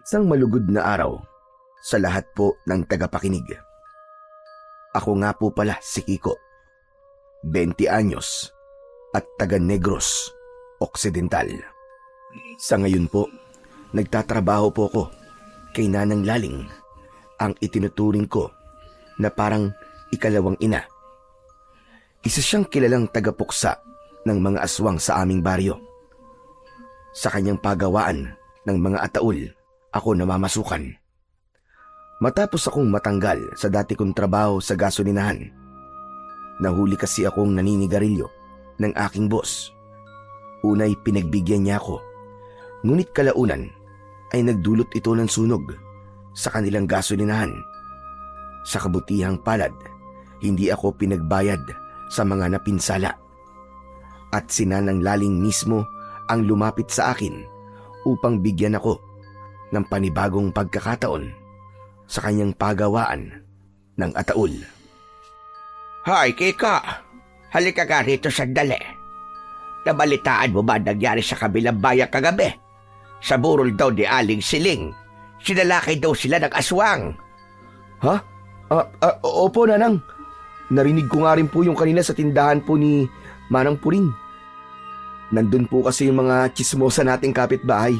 Isang malugod na araw sa lahat po ng tagapakinig. Ako nga po pala si Kiko, 20 anyos at taga Negros Occidental. Sa ngayon po, nagtatrabaho po ko kay Nanang Laling, ang itinuturing ko na parang ikalawang ina. Isa siyang kilalang tagapuksa ng mga aswang sa aming baryo. Sa kanyang pagawaan ng mga ataul, ako namamasukan. Matapos akong matanggal sa dati kong trabaho sa gasolinahan, nahuli kasi akong naninigarilyo ng aking boss. Unay pinagbigyan niya ako, ngunit kalaunan ay nagdulot ito ng sunog sa kanilang gasolinahan. Sa kabutihang palad, hindi ako pinagbayad sa mga napinsala. At si Nanang Laling mismo ang lumapit sa akin upang bigyan ako ng panibagong pagkakataon sa kanyang pagawaan ng ataul. Hoy, Kika! Halika ka rito sandali. Nabalitaan mo ba nangyari sa kabilang bayan kagabi? Sa burol daw ni Aling Siling. Sinalakay daw sila ng aswang. Ha? Opo, Nanang. Narinig ko nga rin po yung kanina sa tindahan po ni Manang Puring. Nandun po kasi yung mga chismosa nating kapitbahay.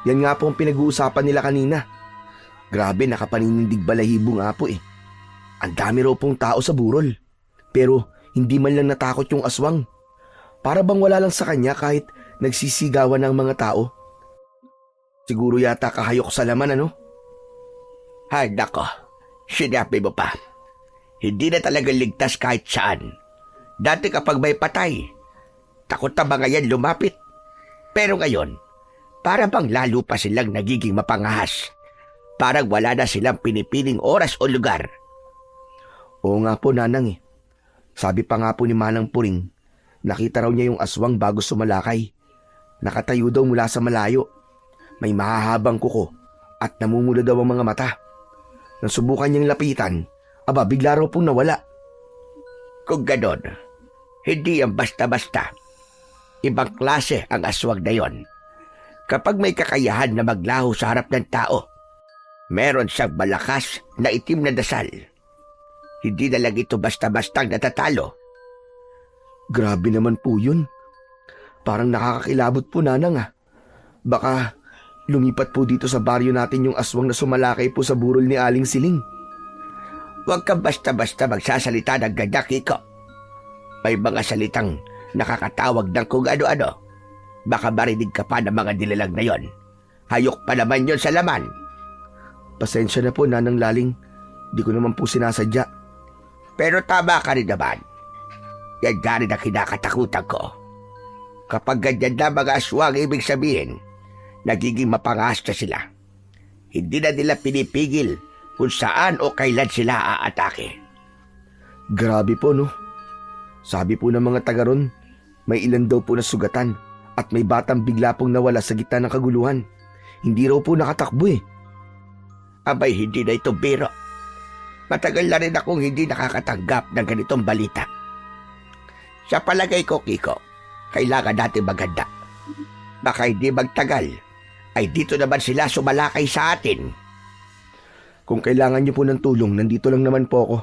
Yan nga po ang pinag-uusapan nila kanina. Grabe, nakapaninindig balahibo nga po eh. Ang dami raw pong tao sa burol. Pero hindi man lang natakot yung aswang. Para bang wala lang sa kanya kahit nagsisigawan ng mga tao. Siguro yata kahayok sa laman, ano? Hay nako, sinabi mo pa. Hindi na talaga ligtas kahit saan. Dati kapag may patay, takot na mga yan lumapit. Pero ngayon, para bang lalo pa silang nagiging mapangahas. Parang wala na silang pinipiling oras o lugar. Oo nga po, Nanang eh. Sabi pa nga po ni Manang Puring, nakita raw niya yung aswang bago sumalakay. Nakatayo daw mula sa malayo. May mahahabang kuko at namumula daw ang mga mata. Nang subukan niyang lapitan, bigla raw pong nawala. Kung ganon, hindi yan basta-basta. Ibang klase ang aswang na yon. Kapag may kakayahan na maglaho sa harap ng tao, meron siyang malakas na itim na dasal. Hindi na lang ito basta-bastang natatalo. Grabe naman po yun. Parang nakakakilabot po, Nanang ah. Baka lumipat po dito sa baryo natin yung aswang na sumalakay po sa burol ni Aling Siling. Huwag kang basta-basta magsasalita ng ganyan, Kiko. May mga salitang nakakatawag ng kung ano-ano. Baka marinig ka pa ng mga nilalang na yon. Hayok pa naman yon sa laman. Pasensya na po, Nanang Laling. Di ko naman po sinasadya. Pero tama ka rin naman. Yan nga rin ang kinakatakutan ko. Kapag ganyan na mga aswang, ibig sabihin, nagiging mapangahas na sila. Hindi na nila pinipigil kung saan o kailan sila aatake. Grabe po, no? Sabi po ng mga taga ron, may ilan daw po na sugatan at may batang bigla pong nawala sa gitna ng kaguluhan. Hindi raw po nakatakbo eh. Abay, hindi na ito biro. Matagal na rin akong hindi nakakatanggap ng ganitong balita. Sa palagay ko, Kiko, kailangan natin maganda. Baka hindi magtagal, ay dito naman sila sumalakay sa atin. Kung kailangan niyo po ng tulong, nandito lang naman po ako.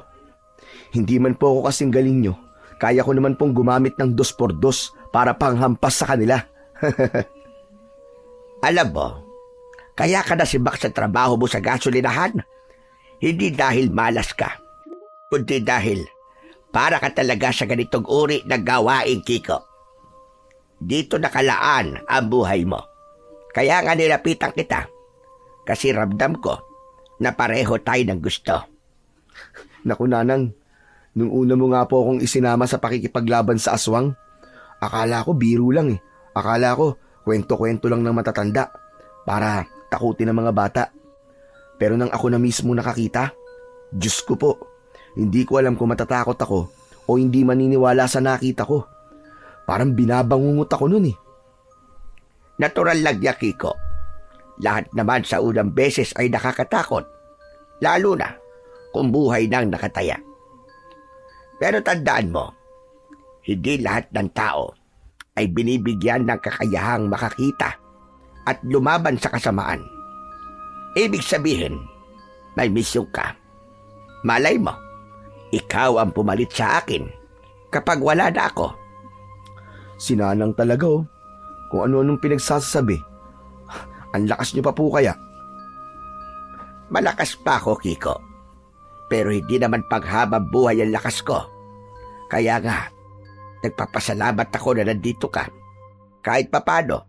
Hindi man po ako kasing galing niyo. Kaya ko naman pong gumamit ng 2x2 para panghampas sa kanila. Alam mo, kaya ka nasibak sa trabaho mo sa gasolinahan? Hindi dahil malas ka, kundi dahil para ka talaga sa ganitong uri ng gawain, Kiko. Dito nakalaan ang buhay mo. Kaya nga nilapitan kita, kasi ramdam ko na pareho tayo ng gusto. Naku, Nanang, nung una mo nga po akong isinama sa pakikipaglaban sa aswang, akala ko biro lang eh. Akala ko kwento-kwento lang ng matatanda para takutin ng mga bata. Pero nang ako na mismo nakakita, Diyos ko po, hindi ko alam kung matatakot ako o hindi maniniwala sa nakita ko. Parang binabangungot ako nun eh. Natural lang niya, Kiko. Lahat naman sa unang beses ay nakakatakot. Lalo na kung buhay nang nakataya. Pero tandaan mo, hindi lahat ng tao ay binibigyan ng kakayahang makakita at lumaban sa kasamaan. Ibig sabihin, may misyon ka. Malay mo, ikaw ang pumalit sa akin kapag wala na ako. Sinanang talaga oh. Kung ano-anong pinagsasabi. Ang lakas niyo pa po kaya. Malakas pa ako, Kiko. Pero hindi naman paghabang buhay ang lakas ko. Kaya nga, nagpapasalamat ako na nandito ka. Kahit papano,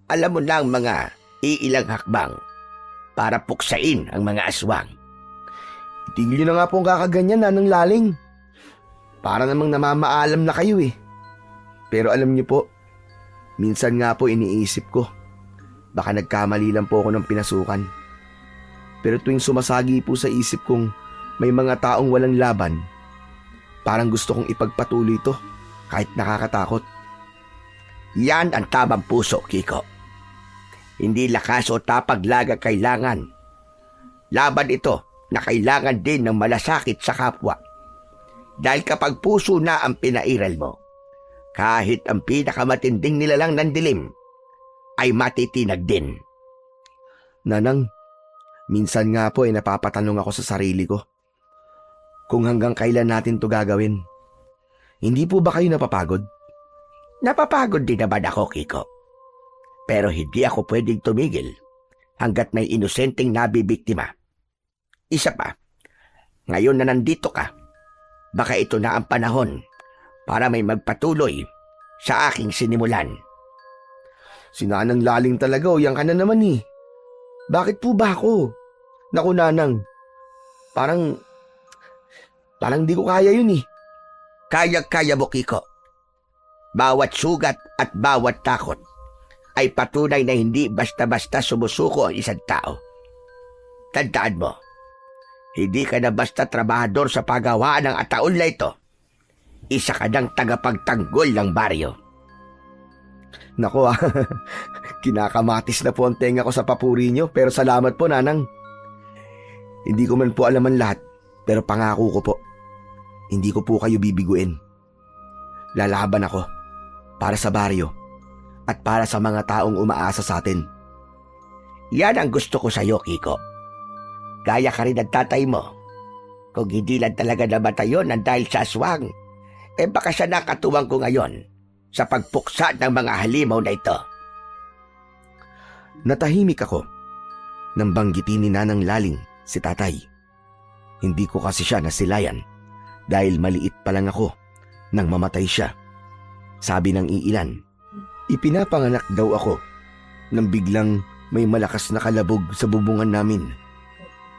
alam mo na ang mga iilang hakbang para puksain ang mga aswang. Tigil niyo na nga po ang kakaganyan, Nanang Laling. Para namang namamaalam na kayo eh. Pero alam niyo po, minsan nga po iniisip ko, baka nagkamali lang po ako ng pinasukan. Pero tuwing sumasagi po sa isip kong may mga taong walang laban, parang gusto kong ipagpatuloy ito kahit nakakatakot. Yan ang tamang puso, Kiko. Hindi lakas o tapag laga kailangan. Laban ito na kailangan din ng malasakit sa kapwa. Dahil kapag puso na ang pinairal mo, kahit ang pinakamatinding nilalang ng dilim ay matitinag din. Nanang, minsan nga po ay napapatanong ako sa sarili ko kung hanggang kailan natin to gagawin. Hindi po ba kayo napapagod? Napapagod din naman ako, Kiko. Pero hindi ako pwedeng tumigil hanggat may inosenteng nabibiktima. Isa pa, ngayon na nandito ka, baka ito na ang panahon para may magpatuloy sa aking sinimulan. Sinanang Laling talaga o yan ka na naman eh. Bakit po ba ako? Naku Nanang, parang di ko kaya yun eh. Kaya-kaya mo, Kiko. Bawat sugat at bawat takot ay patunay na hindi basta-basta sumusuko ang isang tao. Tandaan mo, hindi ka na basta trabahador sa paggawaan ng ataol na ito. Isa ka ng tagapagtanggol ng baryo. Naku kinakamatis na po ang tenga ko sa papuri nyo, pero salamat po Nanang. Hindi ko man po alam ang lahat, pero pangako ko po, hindi ko po kayo bibiguin. Lalaban ako para sa baryo at para sa mga taong umaasa sa atin. Yan ang gusto ko sa iyo, Kiko. Gaya ka rin ng tatay mo. Kung hindi lang talaga namatay yun ng dahil sa aswang, baka siya nakatuwang ko ngayon sa pagpuksa ng mga halimaw na ito. Natahimik ako nang banggitin ni Nanang Laling si tatay. Hindi ko kasi siya nasilayan dahil maliit pa lang ako nang mamatay siya. Sabi ng iilan, ipinapanganak daw ako nang biglang may malakas na kalabog sa bubungan namin.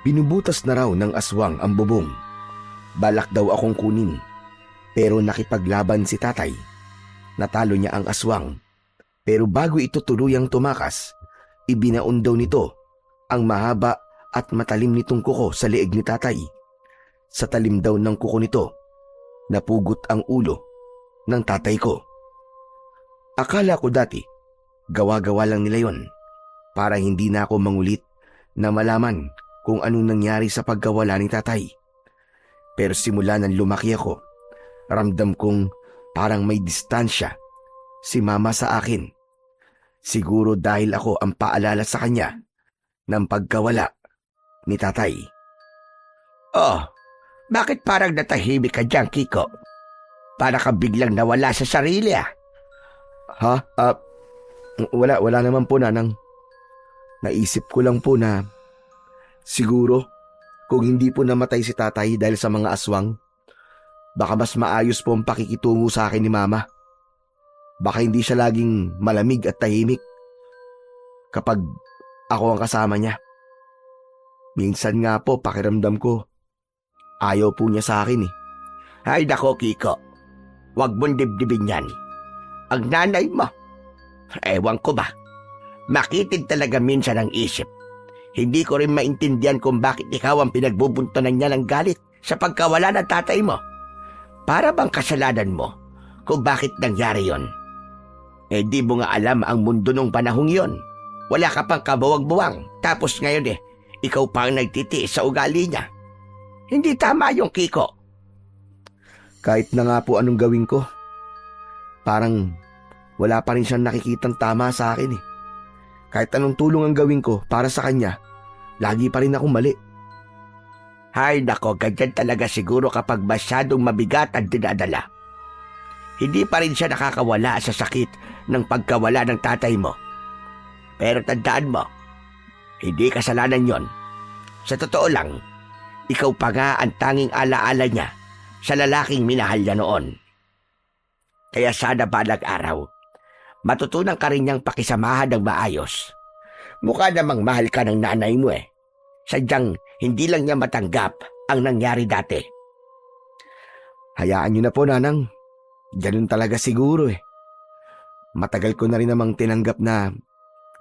Binubutas na raw ng aswang ang bubong. Balak daw akong kunin, pero nakipaglaban si tatay. Natalo niya ang aswang, pero bago ito tuluyang tumakas, ibinaon daw nito ang mahaba at matalim nitong kuko sa leeg ni tatay. Sa talim daw ng kuko nito, napugot ang ulo ng tatay ko. Akala ko dati, gawa-gawa lang nila yon para hindi na ako mangulit na malaman kung anong nangyari sa pagkawala ni tatay. Pero simula nang lumaki ako, ramdam kong parang may distansya si mama sa akin. Siguro dahil ako ang paalala sa kanya ng pagkawala ni tatay. Oh, bakit parang natahimik ka dyan, Kiko? Para ka biglang nawala sa sarili ah. Ha? Wala naman po Nanang. Naisip ko lang po na siguro kung hindi po namatay si tatay dahil sa mga aswang, baka mas maayos po ang pakikitungo sa akin ni mama. Baka hindi siya laging malamig at tahimik kapag ako ang kasama niya. Minsan nga po pakiramdam ko, ayaw po niya sa akin eh. Ay nako, Kiko, wag mong dibdibin yan. Ang nanay mo, ewan ko ba, makitid talaga minsan ang isip. Hindi ko rin maintindihan kung bakit ikaw ang pinagbubuntunan niya ng galit sa pagkawala ng tatay mo. Para bang kasalanan mo kung bakit nangyari yon? Di mo nga alam ang mundo nung panahong yon. Wala ka pang kabawag-buwang, tapos ngayon ikaw pa ang nagtitiis sa ugali niya. Hindi tama yung Kiko. Kahit na nga po anong gawin ko, parang wala pa rin siyang nakikitang tama sa akin eh. Kahit anong tulong ang gawin ko para sa kanya, lagi pa rin akong mali. Hay nako, ganyan talaga siguro kapag masyadong mabigat ang dinadala. Hindi pa rin siya nakakawala sa sakit ng pagkawala ng tatay mo. Pero tandaan mo, hindi kasalanan yon. Sa totoo lang, ikaw pa nga ang tanging alaala niya sa lalaking minahal niya noon. Kaya sana balang araw, matutunan ka rin niyang pakisamahan ng maayos. Mukha namang mahal ka ng nanay mo eh. Sadyang hindi lang niya matanggap ang nangyari dati. Hayaan niyo na po, Nanang. Ganun talaga siguro eh. Matagal ko na rin namang tinanggap na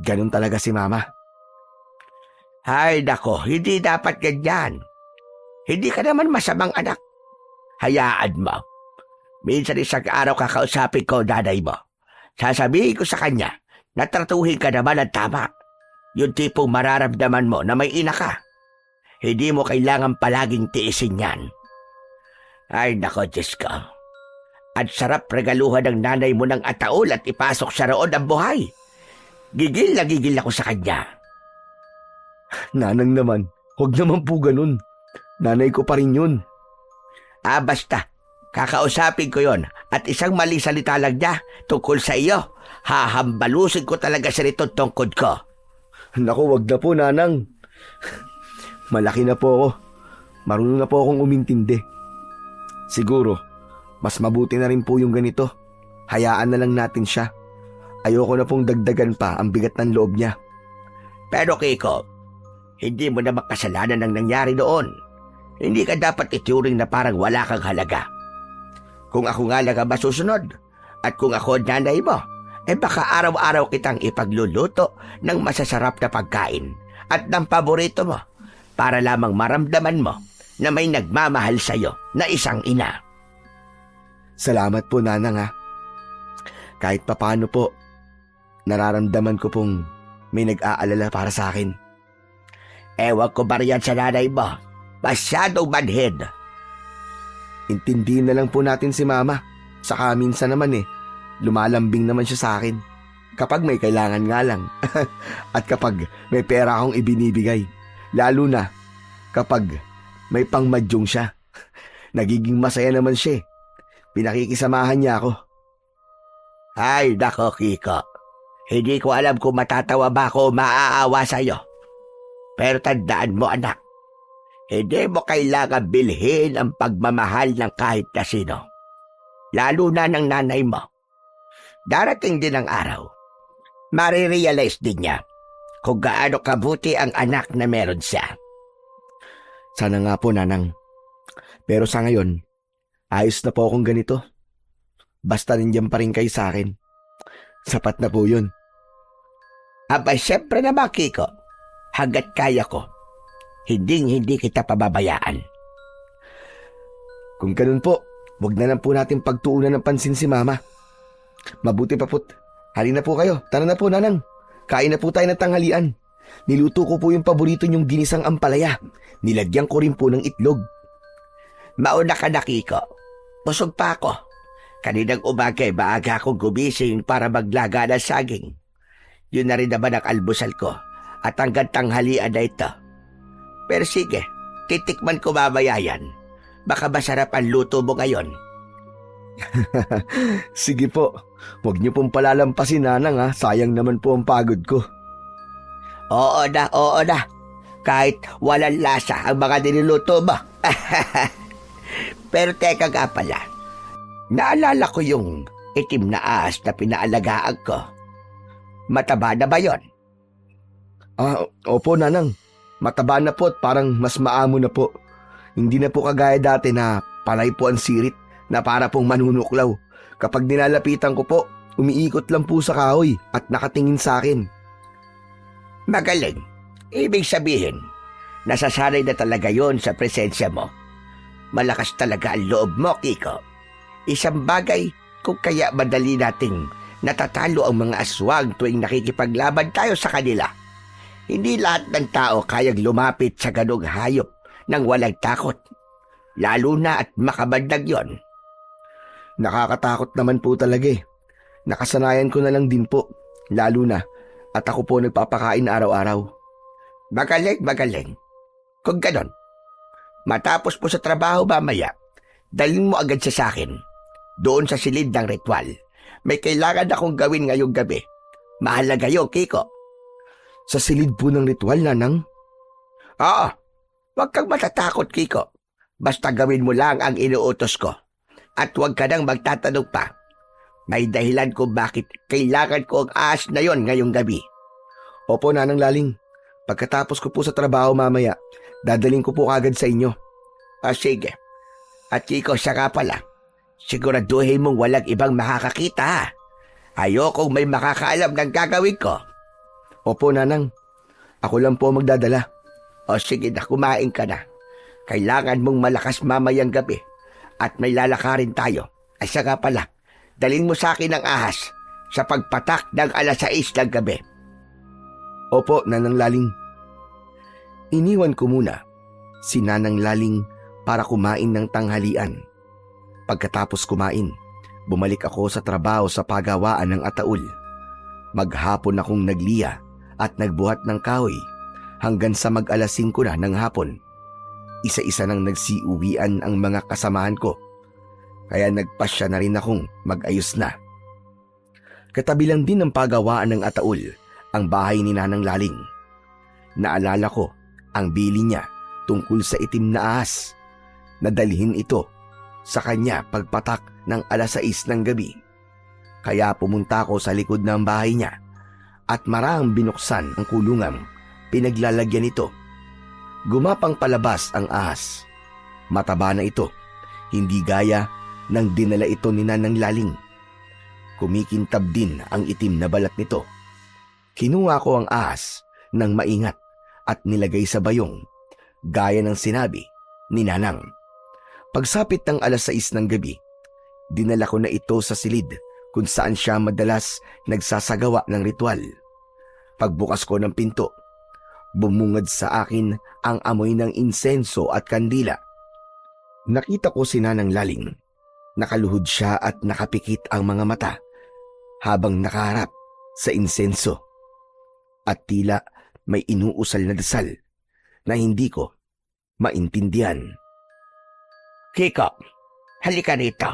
ganun talaga si Mama. Hay nako, hindi dapat ganyan. Hindi ka naman masamang anak. Hayaan mo. Minsan isang araw kakausapin ko nanay mo. Sasabihin ko sa kanya na tratuhin ka naman ng tama. Yung tipong mararamdaman mo na may ina ka. Hindi mo kailangan palaging tiisin yan. Ay nako, Diyos ko. At sarap regaluhan ng nanay mo ng ataol at ipasok sa roon ang buhay. Gigil na gigil ako sa kanya. Nanang naman, huwag naman po ganun. Nanay ko pa rin yun. Basta. Kakausapin ko yon at isang maling salita lang niya tungkol sa iyo. Hahambalusin ko talaga sa nito tungkod ko. Naku, wag na po, Nanang. Malaki na po ako. Marunong na po akong umintindi. Siguro, mas mabuti na rin po yung ganito. Hayaan na lang natin siya. Ayoko na pong dagdagan pa ang bigat ng loob niya. Pero Kiko, hindi mo na makasalanan ang nangyari doon. Hindi ka dapat ituring na parang wala kang halaga. Kung ako nga lang ang masusunod, at kung ako nanay mo, baka araw-araw kitang ipagluluto ng masasarap na pagkain at ng paborito mo para lamang maramdaman mo na may nagmamahal sa'yo na isang ina. Salamat po, Nanang ha. Kahit papaano po, nararamdaman ko pong may nag-aalala para sa akin. Ewan ko ba riyan sa nanay mo? Masyadong manhid. Intindihin na lang po natin si Mama. Saka minsan naman lumalambing naman siya sa akin. Kapag may kailangan nga lang. At kapag may pera akong ibinibigay. Lalo na kapag may pangmadyong siya. Nagiging masaya naman siya. Pinakikisamahan niya ako. Ay, nako Kiko. Hindi ko alam kung matatawa ba ako o maaawa sa'yo. Pero tandaan mo anak, hindi mo kailangan bilhin ang pagmamahal ng kahit na sino. Lalo na ng nanay mo. Darating din ang araw. Marirealize din niya kung gaano kabuti ang anak na meron siya. Sana nga po, Nanang. Pero sa ngayon, ayos na po akong ganito. Basta nandiyan pa rin kayo sa akin. Sapat na po yun. Abay, syempre naman, Kiko. Hanggat kaya ko, hindi kita pababayaan. Kung ganun po, wag na lang po natin pagtuunan ng pansin si Mama. Mabuti pa po't. Halina po kayo. Tara na po, Nanang. Kain na po tayo ng tanghalian. Niluto ko po yung paborito niyong ginisang ampalaya. Nilagyan ko rin po ng itlog. Mauna ka na, Kiko. Busog pa ako. Kaninang umaga maaga akong gumising para maglaga ng saging. Yun na rin naman ang almusal ko. At hanggang tanghalian na ito. Pero sige, titikman ko mamaya yan. Baka masarap ang luto mo ngayon. Sige po. Huwag niyo pong palalampasin, Nanang ha. Sayang naman po ang pagod ko. Oo na. Kahit walang lasa ang mga niluluto mo. Pero teka nga pala. Naalala ko yung itim na ahas na pinaalagaan ko. Mataba na ba yon? Opo, Nanang. Mataba na po at parang mas maamo na po. Hindi na po kagaya dati na panay po ang sirit na para pong manunuklaw. Kapag ninalapitan ko po, umiikot lang po sa kahoy at nakatingin sa akin. Magaling. Ibig sabihin, nasasanay na talaga yon sa presensya mo. Malakas talaga ang loob mo, Kiko. Isang bagay kung kaya madali nating natatalo ang mga aswang tuwing nakikipaglaban tayo sa kanila. Hindi lahat ng tao kayang lumapit sa ganong hayop nang walang takot. Lalo na at makabandag yon. Nakakatakot naman po talaga Nakasanayan ko na lang din po. Lalo na at ako po nagpapakain araw-araw. Magaling. Kung ganon, matapos mo sa trabaho mamaya, dalhin mo agad siya sa akin. Doon sa silid ng ritual. May kailangan akong gawin ngayong gabi. Mahalaga yun, Kiko. Sa silid po ng ritual, Nanang? Oo, huwag kang matatakot, Kiko. Basta gawin mo lang ang inuutos ko. At huwag ka nang magtatanong pa. May dahilan kung bakit kailangan ko ang ahas na yon ngayong gabi. Opo, Nanang Laling. Pagkatapos ko po sa trabaho mamaya, dadaling ko po kagad sa inyo. Sige. At Kiko, siya ka pala. Siguraduhin mong walang ibang makakakita, ha? Ayokong may makakaalam ng gagawin ko. Opo, Nanang. Ako lang po magdadala. Sige na, kumain ka na. Kailangan mong malakas mamayang gabi. At may lalakarin tayo. Siya ka pala. Dalhin mo sa akin ang ahas sa pagpatak ng 6:00 ng gabi. Opo, Nanang Laling. Iniwan ko muna si Nanang Laling para kumain ng tanghalian. Pagkatapos kumain, bumalik ako sa trabaho sa pagawaan ng ataul. Maghapon akong nagliya at nagbuhat ng kahoy hanggang sa mag-5 na ng hapon. Isa-isa nang nagsiuwian ang mga kasamahan ko, kaya nagpasya na rin akong mag-ayos na. Katabi lang din ng pagawaan ng ataul ang bahay ni Nanang Laling. Naalala ko ang bili niya tungkol sa itim na ahas. Nadalhin ito sa kanya pagpatak ng 6:00 ng gabi. Kaya pumunta ko sa likod ng bahay niya at marang binuksan ang kulungang pinaglalagyan ito. Gumapang palabas ang ahas. Mataba na ito, hindi gaya ng dinala ito ni Nanang Laling. Kumikintab din ang itim na balat nito. Kinuha ko ang ahas ng maingat at nilagay sa bayong, gaya ng sinabi ni Nanang. Pagsapit ng 6:00 ng gabi, dinala ko na ito sa silid kung saan siya madalas nagsasagawa ng ritual. Pagbukas ko ng pinto, bumungad sa akin ang amoy ng insenso at kandila. Nakita ko si Nanang Laling. Nakaluhod siya at nakapikit ang mga mata habang nakaharap sa insenso. At tila may inuusal na dasal na hindi ko maintindihan. Kiko, halika rito.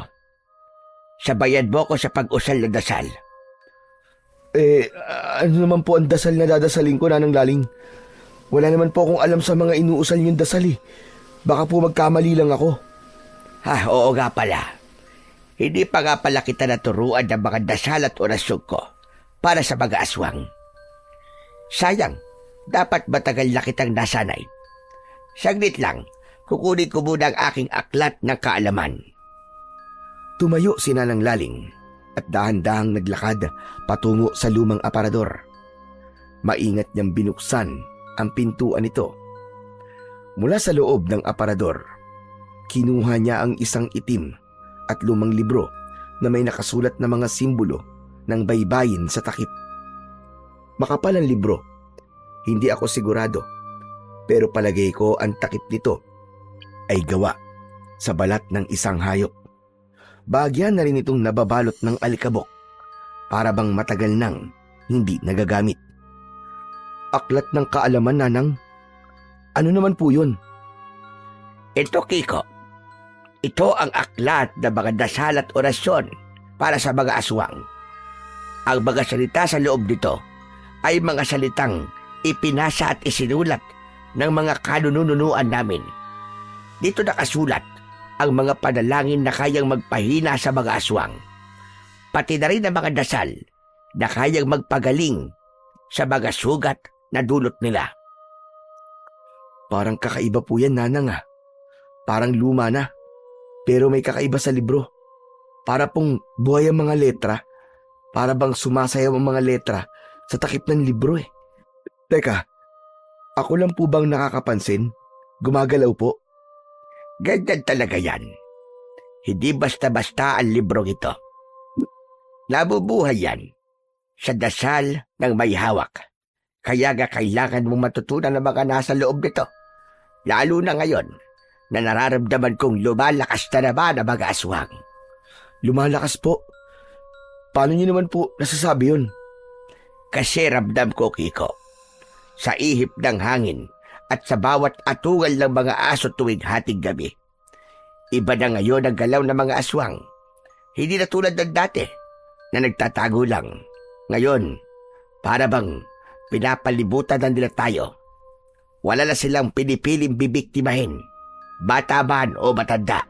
Sabayan mo ko sa pag-usal na dasal. Ano naman po ang dasal na dadasalin ko, Nanang Laling? Wala naman po akong alam sa mga inuusal niyong dasal eh. Baka po magkamali lang ako. Oo nga pala. Hindi pa nga pala kita naturuan ng mga dasal at orasyon ko para sa mga aswang. Sayang, dapat matagal na kitang nasanay. Saglit lang, kukunin ko muna ang aking aklat ng kaalaman. Tumayo si Nanang Laling at dahan-dahang naglakad patungo sa lumang aparador. Maingat niyang binuksan ang pintuan nito. Mula sa loob ng aparador, kinuha niya ang isang itim at lumang libro na may nakasulat na mga simbolo ng baybayin sa takip. Makapal ang libro. Hindi ako sigurado, pero palagay ko ang takip nito ay gawa sa balat ng isang hayop. Bahagyan na rin itong nababalot ng alikabok para bang matagal nang hindi nagagamit. Aklat ng kaalaman, Nanang? Ano naman po yun? Ito, Kiko. Ito ang aklat ng mga dasal at orasyon para sa mga aswang. Ang mga salita sa loob nito ay mga salitang ipinasa at isinulat ng mga kanununuan namin. Dito nakasulat ang mga panalangin na kayang magpahina sa mga aswang. Pati na rin ang mga dasal na kayang magpagaling sa mga sugat na dulot nila. Parang kakaiba po yan, Nanang ah. Parang luma na. Pero may kakaiba sa libro. Para pong buhay ang mga letra. Para bang sumasayaw ang mga letra sa takip ng libro eh. Teka, ako lang po bang nakakapansin? Gumagalaw po? Ganyan talaga yan. Hindi basta-basta ang librong ito. Nabubuhay yan sa dasal ng may hawak. Kaya nga kailangan mong matutunan ang mga nasa loob nito. Lalo na ngayon na nararamdaman kong lumalakas na naman ang mga aswang. Lumalakas po? Paano niyo naman po nasasabi yun? Kasi ramdam ko, Kiko. sa ihip ng hangin at sa bawat atungal ng mga aso tuwing hating gabi. Iba na ngayon ang galaw ng mga aswang. Hindi na tulad ng dati na nagtatago lang. Ngayon, para bang pinapalibutan na nila tayo. Wala na silang pinipiling bibiktimahin, bata man o matanda.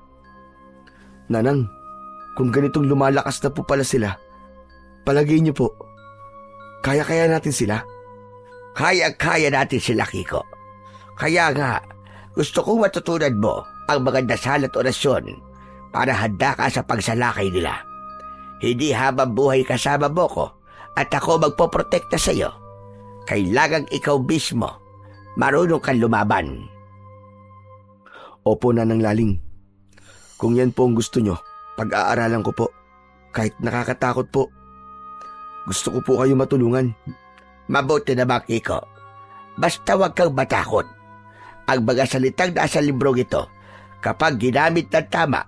Nanang, kung ganitong lumalakas na po pala sila, palagay niyo po, kaya-kaya natin sila? Kaya-kaya natin sila, Kiko. Kaya nga, gusto kong matutunan mo ang mga dasal at orasyon para handa ka sa pagsalakay nila. Hindi habang buhay kasama mo ko at ako magpoprotekta sa iyo. Kailangang ikaw mismo marunong kang lumaban. Opo, Nanang Laling. Kung yan po ang gusto nyo, pag-aaralan ko po. Kahit nakakatakot po. Gusto ko po kayo matulungan. Mabuti naman, Kiko. Basta huwag kang matakot. Ang mga salitang nasa librong ito, kapag ginamit ng tama,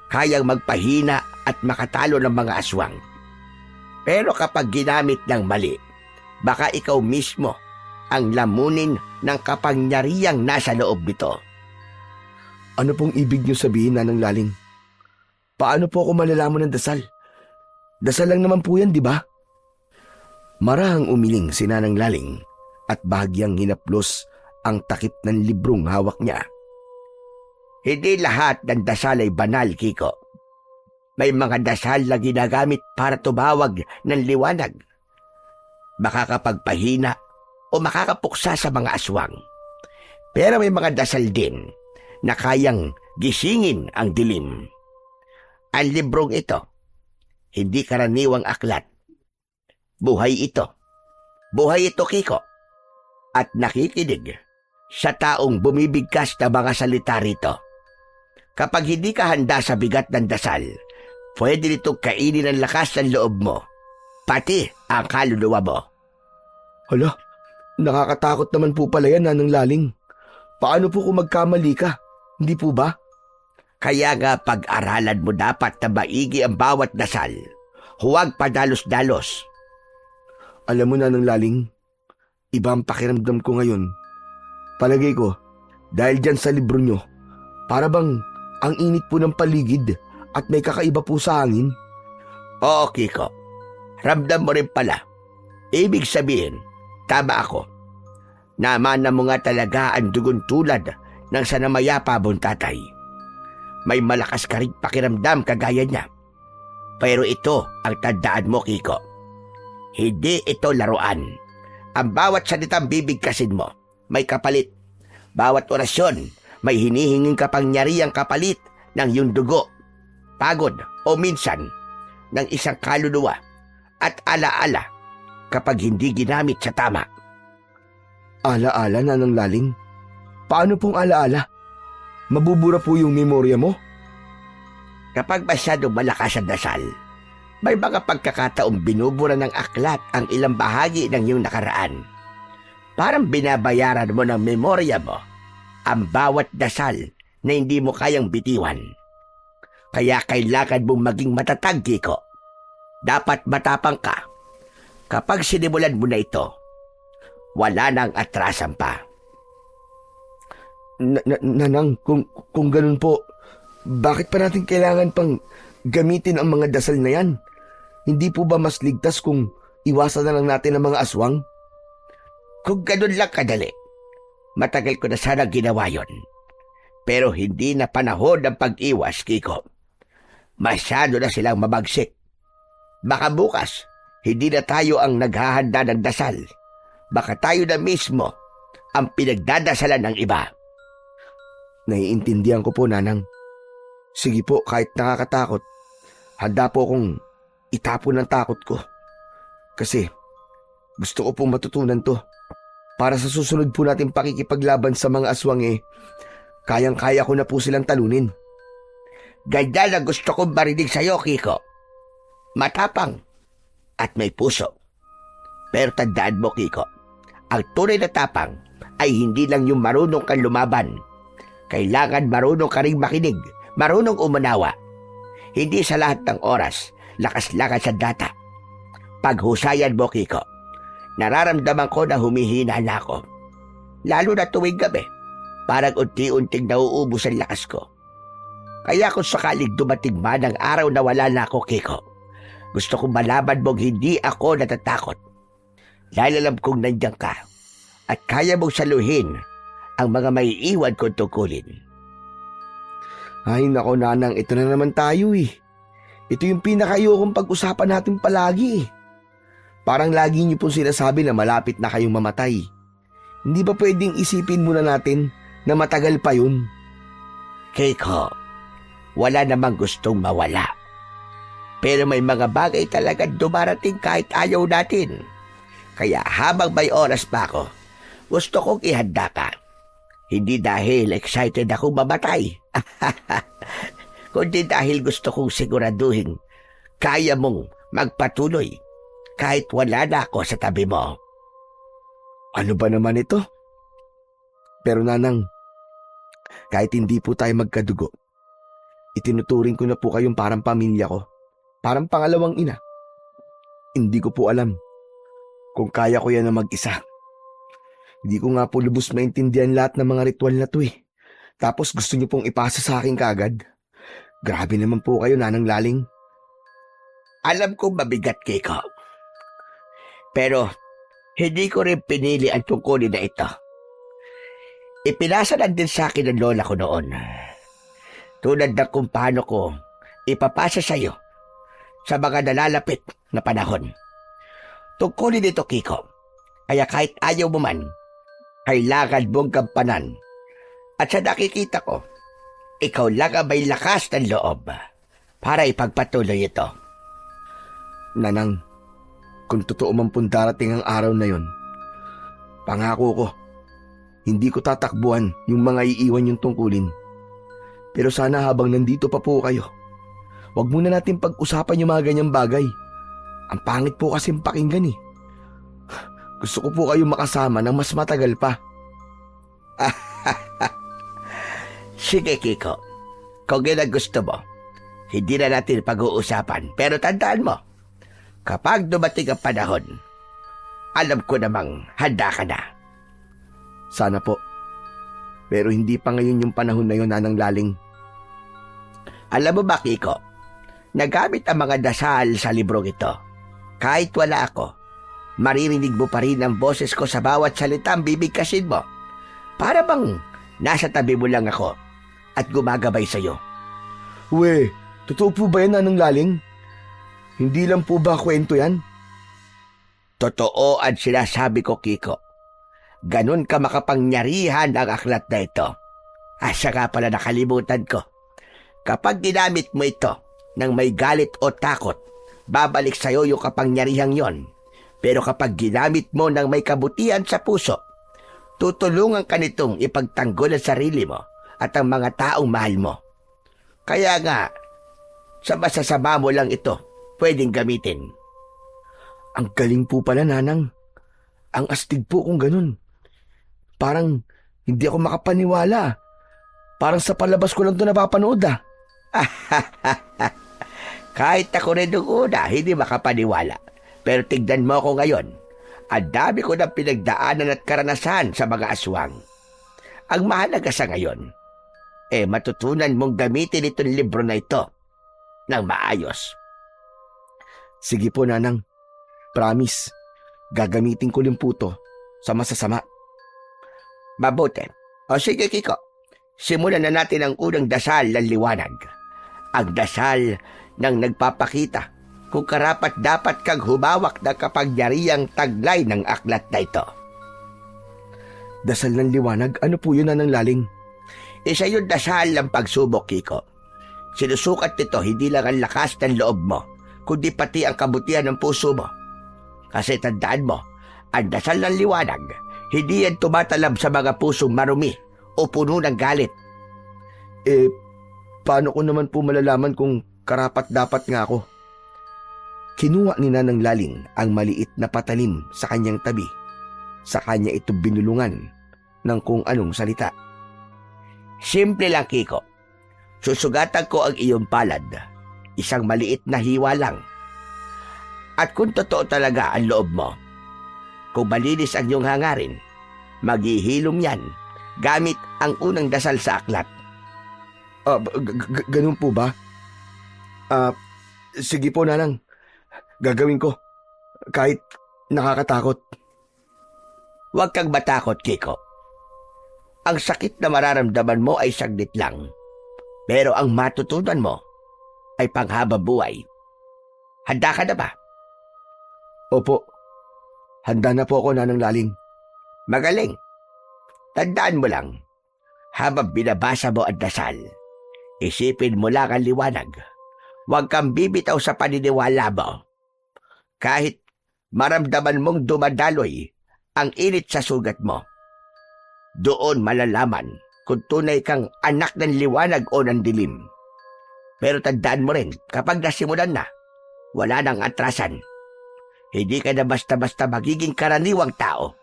kayang magpahina at makatalo ng mga aswang. Pero kapag ginamit ng mali, baka ikaw mismo ang lamunin ng kapangyarihang nasa loob nito. Ano pong ibig nyo sabihin, Nanang Laling? Paano po ako malalaman ng dasal? Dasal lang naman po yan, di ba? Marahang umiling si Nanang Laling at bahagyang hinaplos ang takip ng librong hawak niya. Hindi lahat ng dasal ay banal, Kiko. May mga dasal na ginagamit para tumawag ng liwanag. Makakapagpahina o makakapuksa sa mga aswang. Pero may mga dasal din na kayang gisingin ang dilim. Ang librong ito, hindi karaniwang aklat. Buhay ito. Buhay ito, Kiko. At nakikinig sa taong bumibigkas na mga salita rito. Kapag hindi ka handa sa bigat ng dasal, pwede nitong kainin ang lakas ng loob mo, pati ang kaluluwa mo. Hala, nakakatakot naman po pala yan, Nanang Laling. Paano po kung magkamali ka? Hindi po ba? Kaya nga pag-aralan mo dapat na maigi ang bawat dasal. Huwag padalos-dalos. Alam mo, Nanang Laling, iba ang pakiramdam ko ngayon. Palagay ko, dahil dyan sa libro nyo, para bang ang init po ng paligid at may kakaiba po sa hangin. Oo, Kiko. Ramdam mo rin pala. Ibig sabihin, tama ako. Namana mo nga talaga ang dugon tulad ng sanamayapa mong tatay. May malakas ka rin pakiramdam kagaya niya. Pero ito ang tandaan mo, Kiko. Hindi ito laruan. Ang bawat salitang bibigkasin mo, may kapalit. Bawat orasyon, may hinihinging kapangyarihang kapalit ng iyong dugo, pagod o minsan ng isang kaluluwa at alaala kapag hindi ginamit sa tama. Alaala, Nanang Laling? Paano pong alaala? Mabubura po yung memorya mo? Kapag masyadong malakas ang dasal, may mga pagkakataong binubura ng aklat ang ilang bahagi ng iyong nakaraan. Parang binabayaran mo ng memorya mo ang bawat dasal na hindi mo kayang bitiwan. Kaya kailangan mong maging matatag, Kiko. Dapat matapang ka. Kapag sinimulan mo na ito, wala nang atrasan pa. Nanang, kung ganun po, bakit pa natin kailangan pang gamitin ang mga dasal na yan? Hindi po ba mas ligtas kung iwasan na lang natin ang mga aswang? Kung ganun lang kadali, matagal ko na sana ginawa yon. Pero hindi na panahon ng pag-iwas, Kiko. Masyado na silang mabagsik. Baka bukas, hindi na tayo ang naghahanda ng dasal. Baka tayo na mismo ang pinagdadasalan ng iba. Naiintindihan ko po, Nanang. Sige po, kahit nakakatakot, handa po akong itapon ang takot ko. Kasi gusto ko pong matutunan to. Para sa susunod po natin pakikipaglaban sa mga aswang kayang-kaya ko na po silang talunin. Ganda na gusto kong marinig sa'yo, Kiko. Matapang at may puso. Pero tandaan mo, Kiko, ang tunay na tapang ay hindi lang yung marunong kang lumaban. Kailangan marunong ka rin makinig, marunong umunawa. Hindi sa lahat ng oras, lakas-lakas sa data. Paghusayan mo, Kiko. Nararamdaman ko na humihina na ako. Lalo na tuwing gabi, parang unti-unting nauubos ang lakas ko. Kaya kung sakaling dumating man ang araw na wala na ako, Kiko, gusto kong malaman mong hindi ako natatakot. Dahil alam kong nandiyan ka at kaya mong saluhin ang mga maiiwan kong tungkulin. Ay nako Nanang, ito na naman tayo eh. Ito yung pinakayokong pag-usapan natin palagi eh. Parang lagi niyo pong sinasabi na malapit na kayong mamatay. Hindi ba pwedeng isipin muna natin na matagal pa yun? Keiko, wala namang gustong mawala. Pero may mga bagay talaga dumarating kahit ayaw natin. Kaya habang may oras pa ako, gusto kong ihanda ka. Hindi dahil excited akong mamatay, kundi dahil gusto kong siguraduhin kaya mong magpatuloy kahit wala na ako sa tabi mo. Ano ba naman ito? Pero Nanang, kahit hindi po tayo magkadugo, itinuturing ko na po kayong parang pamilya ko. Parang pangalawang ina. Hindi ko po alam kung kaya ko yan na mag-isa. Hindi ko nga po lubos maintindihan lahat ng mga ritual na to eh. Tapos gusto niyo pong ipasa sa akin kaagad. Grabe naman po kayo, Nanang Laling. Alam kong mabigat, Kiko. Pero hindi ko rin pinili ang tungkulin na ito. Ipinasa lang din sa akin ng lola ko noon. Tulad ng kung paano ko ipapasa sa iyo sa mga nalalapit na panahon. Tungkulin ito, Kiko. Kaya kahit ayaw mo man, kailangan mong gampanan. At sa nakikita ko, ikaw lang ang may lakas ng loob para ipagpatuloy ito. Nanang, kung totoo man pong darating ang araw na yon, pangako ko, hindi ko tatakbuhan yung mga iiwan yung tungkulin. Pero sana habang nandito pa po kayo, wag muna natin pag-usapan yung mga ganyang bagay. Ang pangit po kasing pakinggan eh. Gusto ko po kayo makasama ng mas matagal pa. Sige, Kiko. Kung yun ang gusto mo, hindi na natin pag-uusapan. Pero tandaan mo, kapag dumating ang panahon, alam ko namang handa ka na. Sana po. Pero hindi pa ngayon yung panahon na yun, Nanang Laling. Alam mo ba, Kiko, nagamit ang mga dasal sa librong ito. Kahit wala ako, maririnig mo pa rin ang boses ko sa bawat salitang bibigkasin mo. Para bang nasa tabi mo lang ako at gumagabay sa'yo. We, totoo po ba yan, Nanang Laling? Hindi lang po ba kwento yan? Totoo ang sinasabi ko, Kiko. Ganon ka makapangyarihan ang aklat na ito. Siya nga pala nakalimutan ko. Kapag ginamit mo ito ng may galit o takot, babalik sa'yo yung kapangyarihang yon. Pero kapag ginamit mo ng may kabutihan sa puso, tutulungan ka nitong ipagtanggol ang sarili mo at ang mga taong mahal mo. Kaya nga, sa masasama mo lang ito, pwedeng gamitin. Ang galing po pala, Nanang. Ang astig po kung ganun. Parang hindi ako makapaniwala. Parang sa palabas ko lang ito napapanood ah. Kahit ako rin nung una, hindi makapaniwala. Pero tignan mo ako ngayon. Ang dami ko ng pinagdaanan at karanasan sa mga aswang. Ang mahalaga sa ngayon, matutunan mong gamitin itong libro na ito ng maayos. Sige po, Nanang. Promise, gagamitin ko rin po to sa masasama. Mabuti. O sige, Kiko. Simulan na natin ang unang dasal ng liwanag. Ang dasal ng nagpapakita kung karapat-dapat kang humawak na kapangyarihang taglay ng aklat na ito. Dasal ng liwanag? Ano po yun, Nanang Laling? Isa yung dasal ng pagsubok, Kiko. Sinusukat nito hindi lang ang lakas ng loob mo, kundi pati ang kabutihan ng puso mo. Kasi tandaan mo, ang dasal ng liwanag, hindi yan tumatalab sa mga pusong marumi o puno ng galit. Paano ko naman po malalaman kung karapat-dapat nga ako? Kinuha ni Nanang Laling ang maliit na patalim sa kanyang tabi. Sa kanya ito binulungan ng kung anong salita. Simple lang, Kiko. Susugatan ko ang iyong palad. Isang maliit na hiwa lang. At kung totoo talaga ang loob mo, Kung malinis ang iyong hangarin, maghihilom yan gamit ang unang dasal sa aklat. Ganun po ba? Sige po, Nanang. Gagawin ko. Kahit nakakatakot. Huwag kang matakot, Kiko. Ang sakit na mararamdaman mo ay saglit lang. Pero ang matutunan mo ay panghabang buhay. Handa ka na ba? Opo. Handa na po ako, Nanang Laling. Magaling. Tandaan mo lang, habang binabasa mo ang dasal, isipin mo lang ang liwanag. Huwag kang bibitaw sa paniniwala mo. Kahit maramdaman mong dumadaloy ang init sa sugat mo, doon malalaman kung tunay kang anak ng liwanag o ng dilim. Pero tandaan mo rin, kapag nasimulan na, wala nang atrasan. Hindi ka na basta-basta magiging karaniwang tao.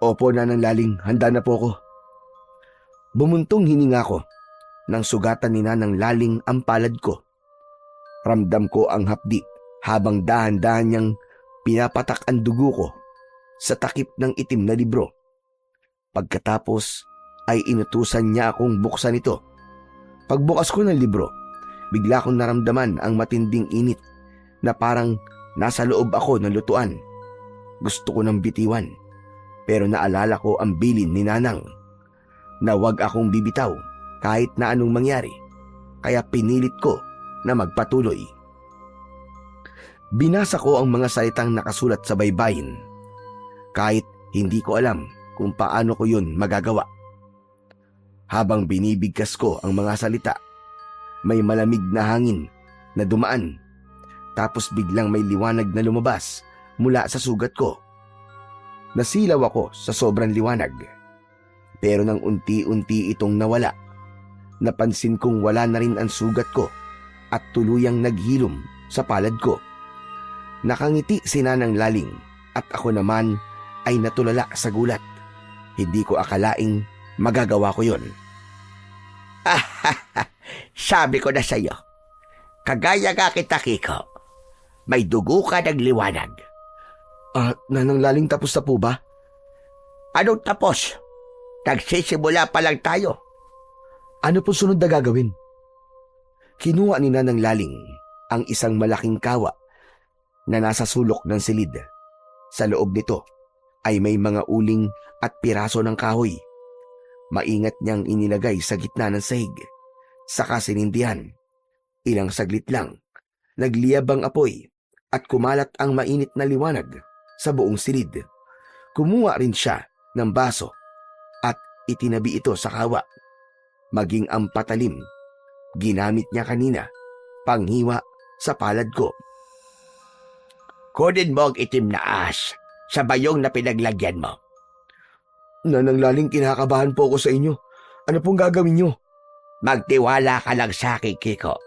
Opo, Nanang Laling. Handa na po ako. Bumuntong hininga ko nang sugatan ni Nanang Laling ang palad ko. Ramdam ko ang hapdi habang dahan-dahan niyang pinapatak ang dugo ko sa takip ng itim na libro. Pagkatapos ay inutusan niya akong buksan ito. Pagbukas ko ng libro, bigla kong naramdaman ang matinding init na parang nasa loob ako ng lutuan. Gusto ko nang bitiwan, pero naalala ko ang bilin ni Nanang na huwag akong bibitaw kahit na anong mangyari, kaya pinilit ko na magpatuloy. Binasa ko ang mga salitang nakasulat sa baybayin, kahit hindi ko alam kung paano ko yun magagawa. Habang binibigkas ko ang mga salita, may malamig na hangin na dumaan, tapos biglang may liwanag na lumabas mula sa sugat ko. Nasilaw ako sa sobrang liwanag, pero nang unti-unti itong nawala, napansin kong wala na rin ang sugat ko at tuluyang naghilom sa palad ko. Nakangiti si Nanang Laling at ako naman ay natulala sa gulat. Hindi ko akalaing magagawa ko yun. Sabi ko na sa'yo, kagaya ka kita, Kiko. May dugo ka ng liwanag. Nanang Laling, tapos na po ba? Anong tapos? Nagsisimula pa lang tayo. Ano po sunod na gagawin? Kinuha ni Nanang Laling ang isang malaking kawa na nasa sulok ng silid. Sa loob nito ay may mga uling at piraso ng kahoy. Maingat niyang inilagay sa gitna ng sahig. Saka sinindihan. Ilang saglit lang, nagliyab ang apoy at kumalat ang mainit na liwanag sa buong silid. Kumuha rin siya ng baso at itinabi ito sa kawa. Maging ang patalim, ginamit niya kanina panghiwa sa palad ko. Kunin mo ang itim na ahas sa bayong na pinaglagyan mo. Nanang Laling, kinakabahan po ako sa inyo. Ano pong gagawin niyo? Magtiwala ka lang sa akin, Kiko.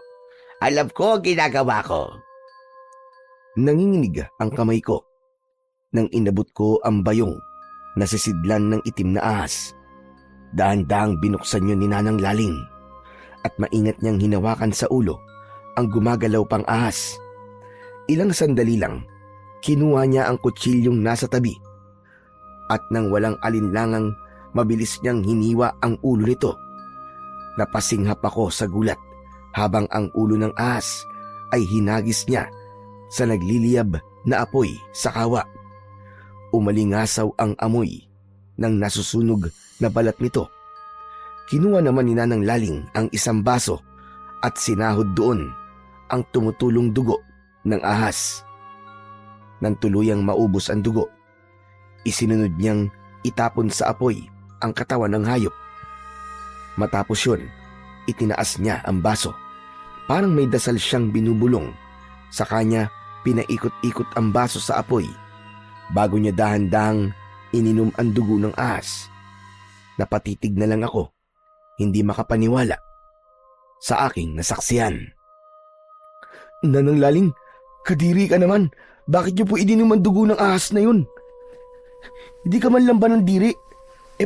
Alam ko ang ginagawa ko. Nanginginig ang kamay ko nang inabot ko ang bayong na sisidlan ng itim na ahas. Dahan-dahang binuksan yun ni Nanang Laling at maingat niyang hinawakan sa ulo ang gumagalaw pang ahas. Ilang sandali lang, kinuha niya ang kutsilyong nasa tabi at nang walang alinlangang mabilis niyang hiniwa ang ulo nito. Napasinghap ako sa gulat habang ang ulo ng ahas ay hinagis niya sa nagliliyab na apoy sa kawa. Umalingasaw ang amoy ng nasusunog na balat nito. Kinuha naman ni Nanang Laling ang isang baso at sinahod doon ang tumutulong dugo ng ahas. Nang tuluyang maubos ang dugo, isinunod niyang itapon sa apoy ang katawan ng hayop. Matapos yun, itinaas niya ang baso. Parang may dasal siyang binubulong. Sa kanya, pinaikot-ikot ang baso sa apoy bago niya dahan-dahang ininom ang dugo ng ahas. Napatitig na lang ako, hindi makapaniwala sa aking nasaksihan. Nanang Laling, kadiri ka naman. Bakit niyo po ininom ang dugo ng ahas na yun? Hindi ka man lang ba ng diri?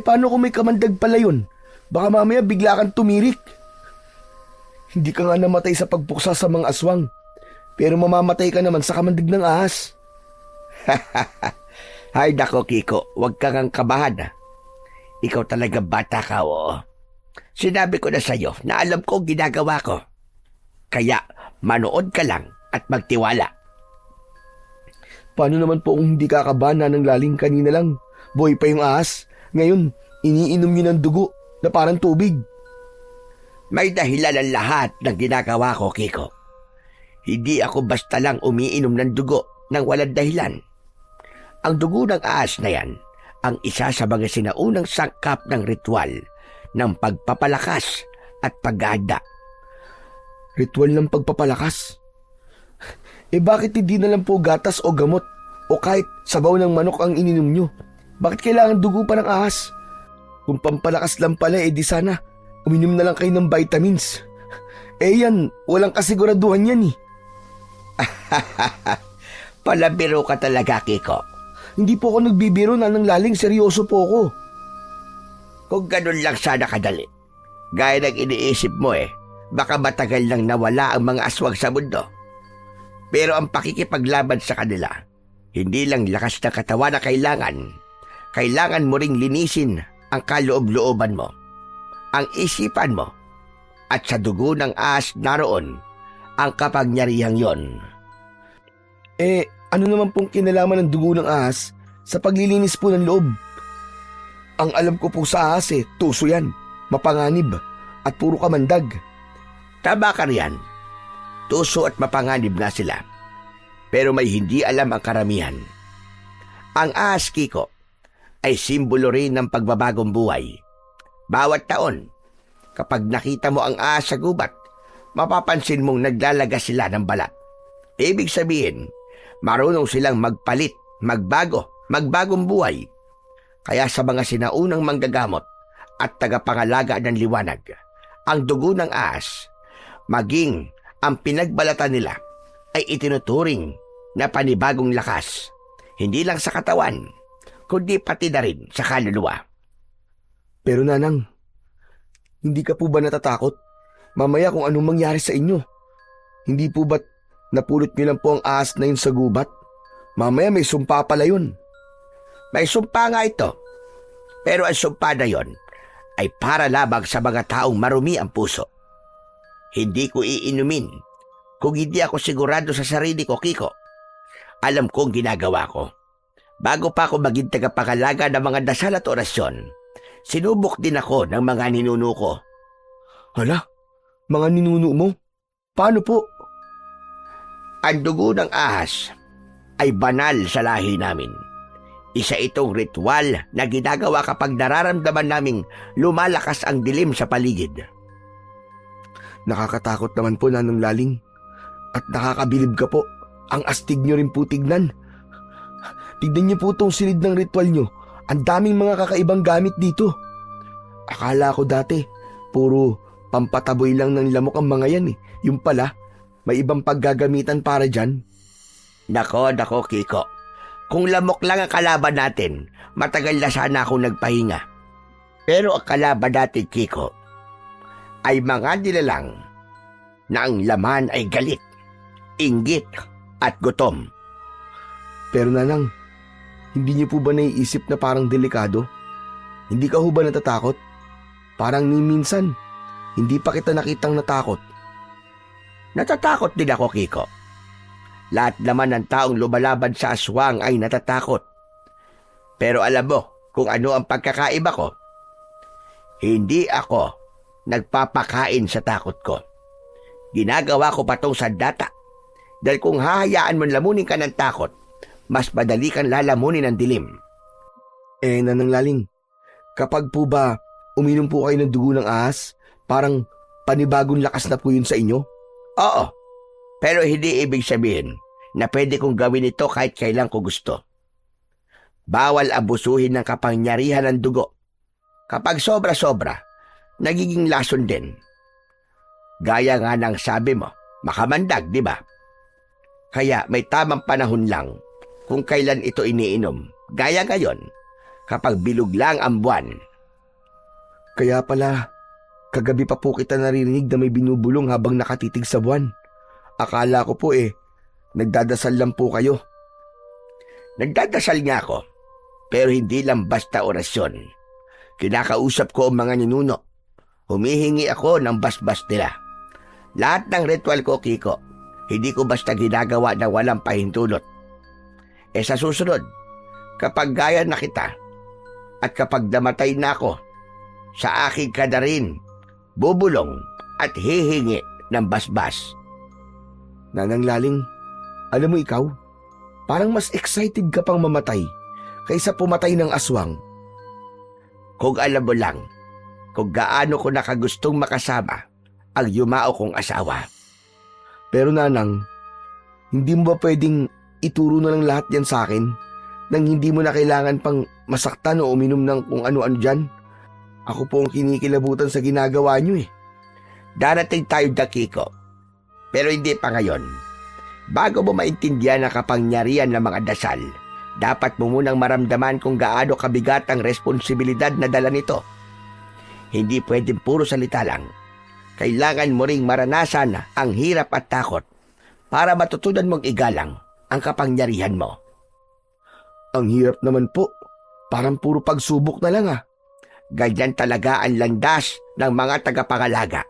Paano kung may kamandag pala yun? Baka mamaya bigla kang tumirik. Hindi ka nga namatay sa pagpuksa sa mga aswang, pero mamamatay ka naman sa kamandag ng ahas. Ay nako, Kiko, huwag kang ang kabahan. Ikaw talaga bata ka, oo. Sinabi ko na sa'yo na alam ko ang ginagawa ko. Kaya manood ka lang at magtiwala. Paano naman po kung hindi kakabahan ng laling kanina lang? Boy pa yung ahas. Ngayon, iniinom niyo ng dugo na parang tubig. May dahilan ang lahat ng ginagawa ko, Kiko. Hindi ako basta lang umiinom ng dugo nang walang dahilan. Ang dugo ng ahas na yan ang isa sa mga sinaunang sangkap ng ritual ng pagpapalakas at paghahanda. Ritual ng pagpapalakas? Bakit hindi na lang po gatas o gamot o kahit sabaw ng manok ang ininom nyo? Bakit kailangan dugo pa ng ahas? Kung pampalakas lang pala, di sana uminom na lang kayo ng vitamins. Yan, walang kasiguraduhan yan eh. Palabiro ka talaga, Kiko. Hindi po ako nagbibiro na ng laling, seryoso po ako. Kung ganun lang sana kadali, gaya ng iniisip mo baka matagal nang nawala ang mga aswang sa mundo. Pero ang pakikipaglaban sa kanila, hindi lang lakas ng katawan na kailangan mo ring linisin ang kaloob-looban mo, ang isipan mo, at sa dugo ng ahas naroon ang kapangyarihang yon. Ano naman pong kinalaman ng dugo ng ahas sa paglilinis po ng loob? Ang alam ko po sa ahas tuso yan, mapanganib, at puro kamandag. Tama ka riyan. Tuso at mapanganib nga sila. Pero may hindi alam ang karamihan. Ang ahas, Kiko, ay simbolo rin ng pagbabagong buhay. Bawat taon, kapag nakita mo ang ahas sa gubat, mapapansin mong naglalagas sila ng balat. Ibig sabihin, marunong silang magpalit, magbagong buhay. Kaya sa mga sinaunang manggagamot at tagapangalaga ng liwanag, ang dugo ng ahas, maging ang pinagbalatan nila, ay itinuturing na panibagong lakas, hindi lang sa katawan, kundi pati na rin sa kaluluwa. Pero Nanang, hindi ka po ba natatakot? Mamaya kung anong mangyari sa inyo. Hindi po ba't napulot niyo lang po ang ahas na yun sa gubat? Mamaya may sumpa pala yun. May sumpa nga ito. Pero ang sumpa na yon ay para labang sa mga taong marumi ang puso. Hindi ko iinumin kung hindi ako sigurado sa sarili ko, Kiko. Alam ko ang ginagawa ko. Bago pa ako maging tagapangalaga ng mga dasal at orasyon, sinubok din ako ng mga ninuno ko. Hala, mga ninuno mo? Paano po? Ang dugo ng ahas ay banal sa lahi namin. Isa itong ritual na ginagawa kapag nararamdaman naming lumalakas ang dilim sa paligid. Nakakatakot naman po, Nanang Laling. At nakakabilib ka po. Ang astig nyo rin po tignan. Tignan niyo po itong silid ng ritual nyo. Ang daming mga kakaibang gamit dito. Akala ko dati, puro pampataboy lang ng lamok ang mga yan . Yung pala, may ibang paggagamitan para dyan. Nako, Kiko. Kung lamok lang ang kalaban natin, matagal na sana akong nagpahinga. Pero ang kalaban natin, Kiko, ay mga nilalang na ang laman ay galit, inggit at gutom. Pero Nanang, hindi niyo po ba naiisip na parang delikado? Hindi ka ho ba natatakot? Parang ni minsan, hindi pa kita nakitang natakot. Natatakot din ako, Kiko. Lahat naman ng taong lumalaban sa aswang ay natatakot. Pero alam mo kung ano ang pagkakaiba ko? Hindi ako nagpapakain sa takot ko. Ginagawa ko pa tong sandata. Dahil kung hahayaan mo lamunin ka ng takot, mas madali kang lalamunin ng dilim. Nanang Laling, kapag po ba uminom po kayo ng dugo ng ahas, parang panibagong lakas na po yun sa inyo? Oo, pero hindi ibig sabihin na pwede kong gawin ito kahit kailan ko gusto. Bawal abusuhin ng kapangyarihan ng dugo. Kapag sobra-sobra, nagiging lason din. Gaya nga ng sabi mo, makamandag, di ba? Kaya may tamang panahon lang kung kailan ito iniinom. Gaya ngayon, kapag bilog lang ang buwan. Kaya pala, kagabi pa po kita naririnig na may binubulong habang nakatitig sa buwan. Akala ko po nagdadasal lang po kayo. Nagdadasal nga ako, Pero hindi lang basta orasyon. Kinakausap ko ang mga ninuno. Humihingi ako ng basbas nila. Lahat ng ritual ko, Kiko, hindi ko basta ginagawa na walang pahintulot. Sa susunod, kapag gaya na kita, at kapag namatay na ako, sa aking kadarin, bubulong at hihingi ng basbas. Nanang Laling, alam mo ikaw, parang mas excited ka pang mamatay kaysa pumatay ng aswang. Kung alam mo lang, kung gaano ko nakagustong makasama ang yumao kong asawa. Pero Nanang, hindi mo ba pwedeng ituro na lang lahat yan sa akin nang hindi mo na kailangan pang masaktan o uminom ng kung ano-ano dyan? Ako po ang kinikilabutan sa ginagawa nyo eh. Darating tayo, Kiko. Pero hindi pa ngayon. Bago mo maintindihan ang kapangyarihan ng mga dasal, dapat mo munang maramdaman kung gaano kabigat ang responsibilidad na dala nito. Hindi pwedeng puro salita lang. Kailangan mo ring maranasan ang hirap at takot para matutunan mong igalang ang kapangyarihan mo. Ang hirap naman po. Parang puro pagsubok na lang ah. Ganyan talaga ang landas ng mga tagapangalaga.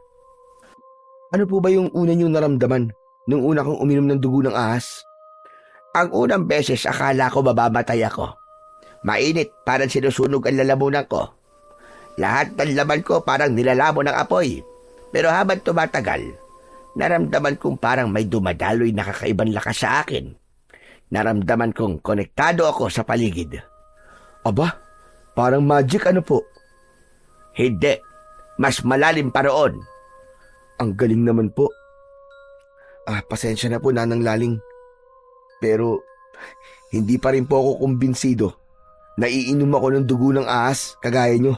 Ano po ba yung una niyong naramdaman nung una kong uminom ng dugo ng ahas? Ang unang beses akala ko mamamatay ako. Mainit, parang sinusunog ang lalamunan ko. Lahat ng laman ko parang nilalamon ng apoy. Pero habang tumatagal, naramdaman kong parang may dumadaloy na kakaibang lakas sa akin. Naramdaman kong konektado ako sa paligid. Aba, parang magic ano po? Hindi, mas malalim pa roon. Ang galing naman po. Pasensya na po, Nanang Laling. Pero, hindi pa rin po ako kumbinsido na iinom ako ng dugo ng ahas kagaya nyo.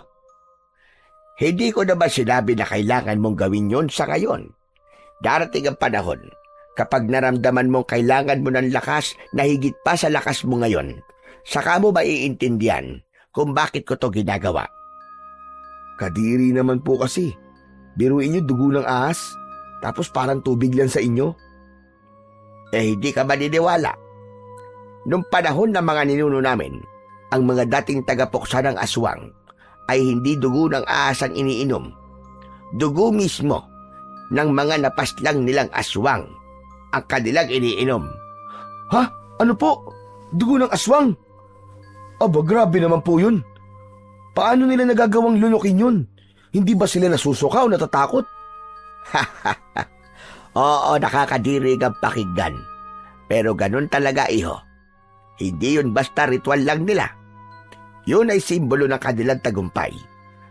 Hindi ko naman sinabi na kailangan mong gawin yon sa ngayon. Darating ang panahon, kapag naramdaman mong kailangan mo ng lakas na higit pa sa lakas mo ngayon, saka mo maiintindihan kung bakit ko to ginagawa. Kadiri naman po kasi. Biruin nyo dugo ng ahas, tapos parang tubig lang sa inyo. Hindi ka maniniwala. Nung panahon ng mga ninuno namin, ang mga dating tagapuksa ng aswang ay hindi dugo ng ahas ang iniinom. Dugo mismo ng mga napaslang nilang aswang ang kanilang iniinom. Ha? Ano po? Dugo ng aswang? Aba, grabe naman po yun. Paano nila nagagawang lunukin yun? Hindi ba sila nasusuka o natatakot? Oo, nakakadirig ang pakinggan. Pero ganun talaga, iho. Hindi yun basta ritual lang nila. Yun ay simbolo ng kanilang tagumpay,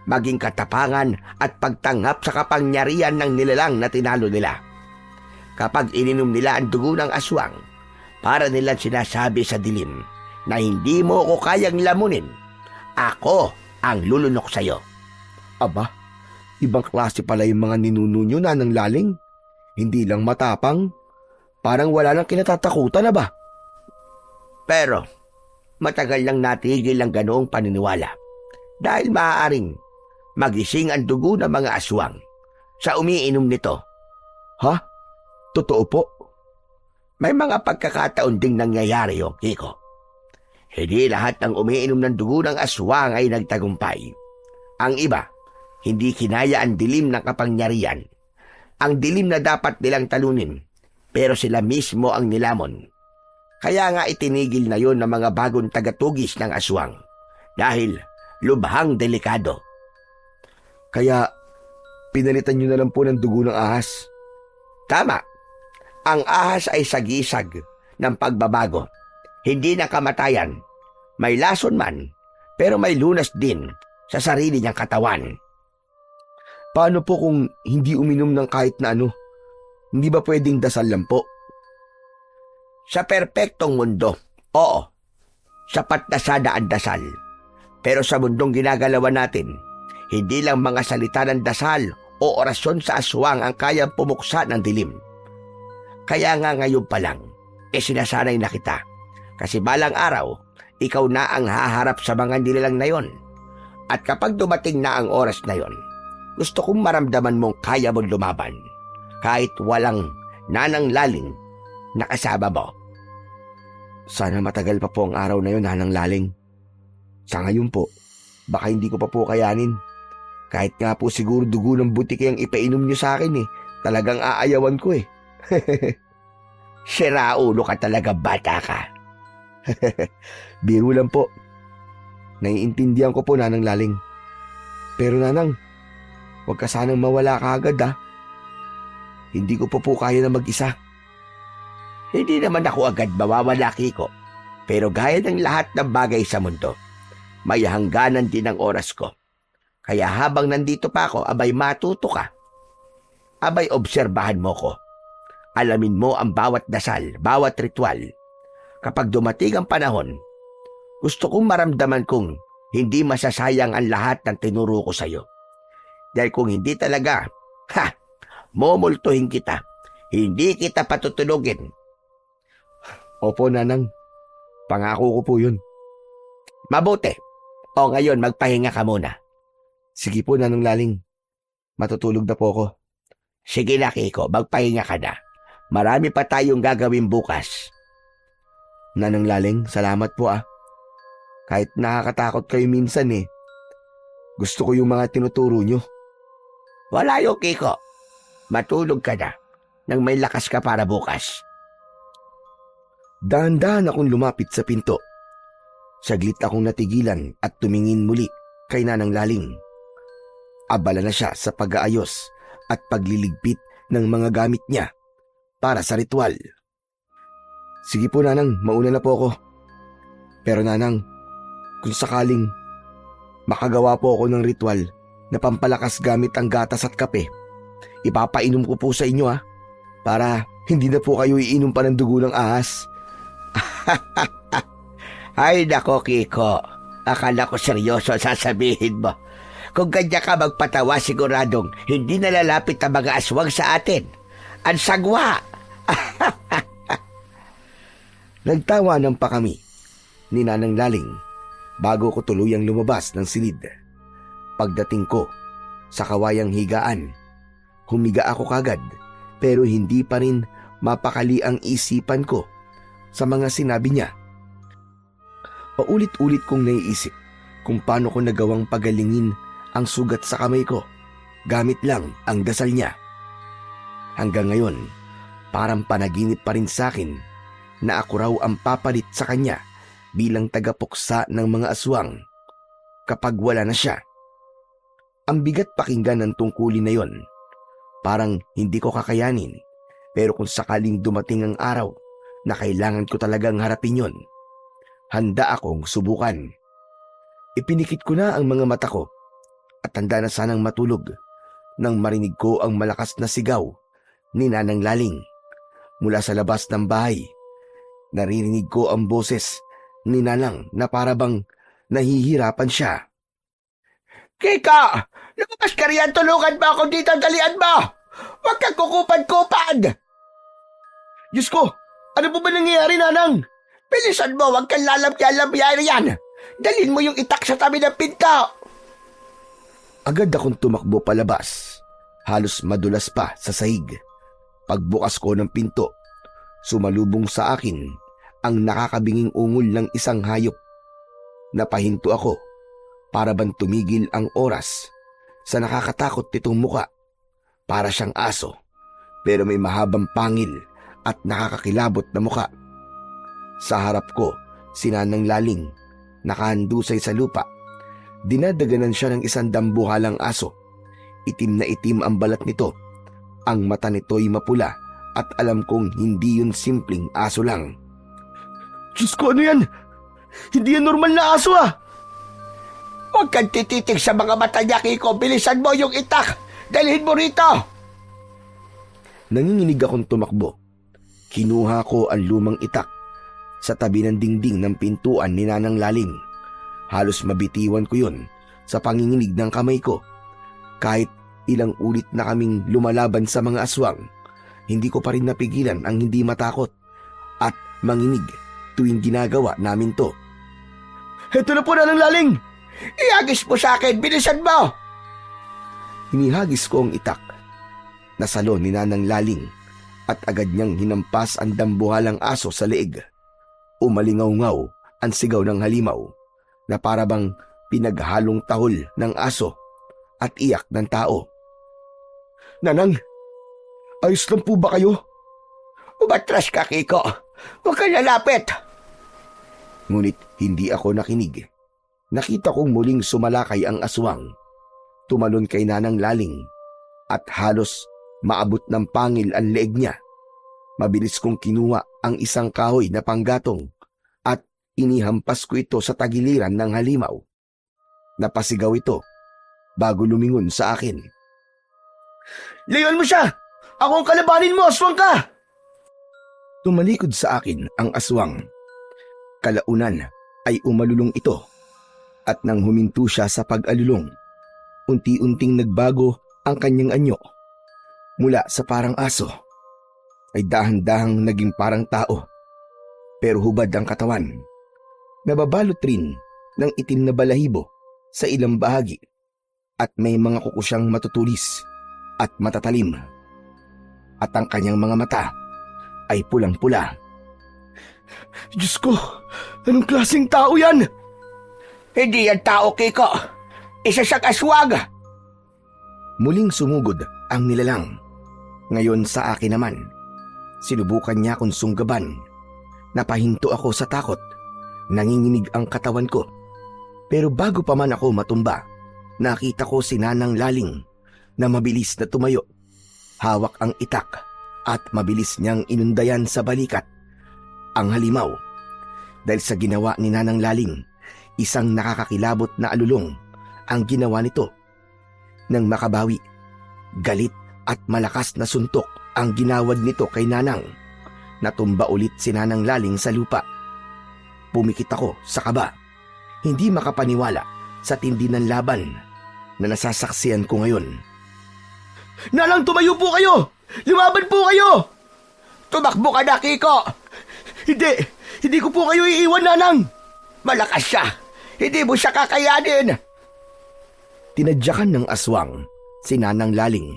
maging katapangan at pagtanggap sa kapangyarihan ng nilalang na tinalo nila. Kapag ininom nila ang dugo ng aswang, para nilang sinasabi sa dilim na hindi mo ko kayang lamunin. Ako ang lulunok sa'yo. Aba, ibang klase pala yung mga ninuno nyo, Nanang Laling. Hindi lang matapang, parang wala nang kinatatakutan na ba? Pero matagal lang natigil ang ganoong paniniwala dahil maaaring magising ang dugo ng mga aswang sa umiinom nito. Ha? Totoo po? May mga pagkakataon ding nangyayari yung Kiko. Hindi lahat ng umiinom ng dugo ng aswang ay nagtagumpay. Ang iba, hindi kinaya ang dilim ng kapangyarihan. Ang dilim na dapat nilang talunin, pero sila mismo ang nilamon. Kaya nga itinigil na yon ng mga bagong tagatugis ng aswang dahil lubhang delikado. Kaya pinalitan nyo na lang po ng dugo ng ahas. Tama. Ang ahas ay sagisag ng pagbabago. Hindi na kamatayan. May lason man, pero may lunas din sa sarili niyang katawan. Paano po kung hindi uminom ng kahit na ano? Hindi ba pwedeng dasal lang po? Sa perpektong mundo, oo. Sapat na sana ang dasal. Pero sa mundong ginagalawan natin, hindi lang mga salita ng dasal o orasyon sa aswang ang kayang pumuksa ng dilim. Kaya nga ngayon pa lang, sinasanay na kita. Kasi balang araw, ikaw na ang haharap sa mga nilalang na yon. At kapag dumating na ang oras na yon, gusto kong maramdaman mong kaya mong lumaban. Kahit walang Nanang Laling na kasama mo. Sana matagal pa po ang araw na yon, Nanang Laling. Sa ngayon po, baka hindi ko pa po kayanin. Kahit nga po siguro dugo ng butiki ang ipainom niyo sa akin eh. Talagang aayawan ko eh. Sira ulo ka talaga, bata ka. Biro lang po. Naiintindihan ko po, Nanang Laling. Pero Nanang, huwag ka sanang mawala ka agad ah. Hindi ko po kaya na mag-isa. Hindi naman ako agad mawawala, Kiko. Pero gaya ng lahat ng bagay sa mundo, may hangganan din ang oras ko. Kaya habang nandito pa ako, abay matuto ka. Abay obserbahan mo ko. Alamin mo ang bawat dasal, bawat ritual. Kapag dumating ang panahon, gusto kong maramdaman kong hindi masasayang ang lahat ng tinuro ko sa'yo. Dahil kung hindi talaga, momultuhin kita. Hindi kita patutulugin. Opo, Nanang. Pangako ko po yun. Mabuti. O ngayon, magpahinga ka muna. Sige po, Nanang Laling. Matutulog na po ako. Sige na, Kiko, magpahinga ka na. Marami pa tayong gagawin bukas. Nanang Laling, salamat po ah. Kahit nakakatakot kayo minsan eh. Gusto ko yung mga tinuturo nyo. Wala yung Kiko. Matulog ka na nang may lakas ka para bukas. Dahan-dahan akong lumapit sa pinto. Saglit akong natigilan at tumingin muli kay Nanang Laling. Abala na siya sa pag-aayos at pagliligpit ng mga gamit niya para sa ritual. Sige po, Nanang, mauna na po ako. Pero Nanang, kung sakaling makagawa po ako ng ritual na pampalakas gamit ang gatas at kape, ipapainom ko po sa inyo para hindi na po kayo iinom pa ng dugo ng ahas. Ay nako, Kiko. Akala ko seryoso sasabihin mo. Kung ganyan ka magpatawa, siguradong hindi nalalapit ang mga aswang sa atin. Ang sagwa! Nagtawanan pa kami ni Nanang Laling bago ko tuluyang lumabas ng silid. Pagdating ko sa kawayang higaan, humiga ako kagad pero hindi pa rin mapakali ang isipan ko sa mga sinabi niya. Paulit-ulit kong naiisip kung paano ko nagawang pagalingin ang sugat sa kamay ko gamit lang ang dasal niya. Hanggang ngayon, parang panaginip pa rin sa akin na ako raw ang papalit sa kanya bilang tagapuksa ng mga aswang kapag wala na siya. Ang bigat pakinggan ng tungkulin na yon. Parang hindi ko kakayanin, pero kung sakaling dumating ang araw na kailangan ko talagang harapin yon, handa akong subukan. Ipinikit ko na ang mga mata ko at handa na sanang matulog nang marinig ko ang malakas na sigaw ni Nanang Laling. Mula sa labas ng bahay, naririnig ko ang boses ni Nanang na parabang nahihirapan siya. Kika! Lumabas ka riyan! Tulungan mo ako dito! Dalian mo! Huwag kang kukupad-kupad! Diyos ko! Ano po ba nangyayari, Nanang? Bilisan mo! Huwag kang lalabya-labya riyan! Dalhin mo yung itak sa tabi ng pinto! Agad akong tumakbo palabas. Halos madulas pa sa sahig. Pagbukas ko ng pinto, sumalubong sa akin ang nakakabinging ungol ng isang hayop. Napahinto ako para bang tumigil ang oras sa nakakatakot nitong muka. Para siyang aso, pero may mahabang pangil at nakakakilabot na muka. Sa harap ko, si Nanang Laling, nakahandusay sa lupa. Dinadaganan siya ng isang dambuhalang aso. Itim na itim ang balat nito. Ang mata nito'y mapula at alam kong hindi yun simpleng aso lang. Diyos ko, ano yan? Hindi yan normal na aso Huwag kang tititig sa mga mata niya, Kiko. Bilisan mo yung itak. Dalhin mo rito. Nanginginig akong tumakbo. Kinuha ko ang lumang itak sa tabi ng dingding ng pintuan ni Nanang Laling. Halos mabitiwan ko yun sa panginginig ng kamay ko. Kahit ilang ulit na kaming lumalaban sa mga aswang, hindi ko pa rin napigilan ang hindi matakot at manginig tuwing ginagawa namin to. Heto na po, Nanang Laling! Ihagis mo sa akin! Bilisan mo! Hinihagis ko ang itak na salo ni Nanang Laling at agad niyang hinampas ang dambuhalang aso sa leeg. Umalingaw-ngaw ang sigaw ng halimaw. na parabang pinaghalong tahol ng aso at iyak ng tao. Nanang, ayos lang po ba kayo? Umatras ka, Kiko. Huwag kang lalapit. Ngunit hindi ako nakinig. Nakita kong muling sumalakay ang aswang. Tumalon kay Nanang Laling at halos maabot ng pangil ang leeg niya. Mabilis kong kinuha ang isang kahoy na panggatong at inihampas ko ito sa tagiliran ng halimaw. Napasigaw ito bago lumingon sa akin. Layon mo siya! Ako ang kalabanin mo, aswang ka! Tumalikod sa akin ang aswang. Kalaunan ay umalulong ito at nang huminto siya sa pag-alulong, unti-unting nagbago ang kanyang anyo. Mula sa parang aso ay dahan-dahang naging parang tao, pero hubad ang katawan. Nababalot rin ng itim na balahibo sa ilang bahagi at may mga kuko siyang matutulis at matatalim. At ang kanyang mga mata ay pulang-pula. Diyos ko, anong klaseng tao yan? Hindi yan tao, Kiko. Isa siyang aswang. Muling sumugod ang nilalang. Ngayon sa akin naman, sinubukan niya akong sunggaban. Napahinto ako sa takot. Nanginginig ang katawan ko. Pero bago pa man ako matumba, nakita ko si Nanang Laling na mabilis na tumayo. Hawak ang itak at mabilis niyang inundayan sa balikat ang halimaw. Dahil sa ginawa ni Nanang Laling, isang nakakakilabot na alulong ang ginawa nito. Nang makabawi, galit at malakas na suntok ang ginawad nito kay Nanang. Natumba ulit si Nanang Laling sa lupa. Pumikit ako sa kaba, hindi makapaniwala sa tindi ng laban na nasasaksiyan ko ngayon. Nanang, tumayo po kayo! Lumaban po kayo! Tumakbo ka na, Kiko! Hindi ko po kayo iiwan, Nanang! Malakas siya! Hindi mo siya kakayanin! Tinadyakan ng aswang si Nanang Laling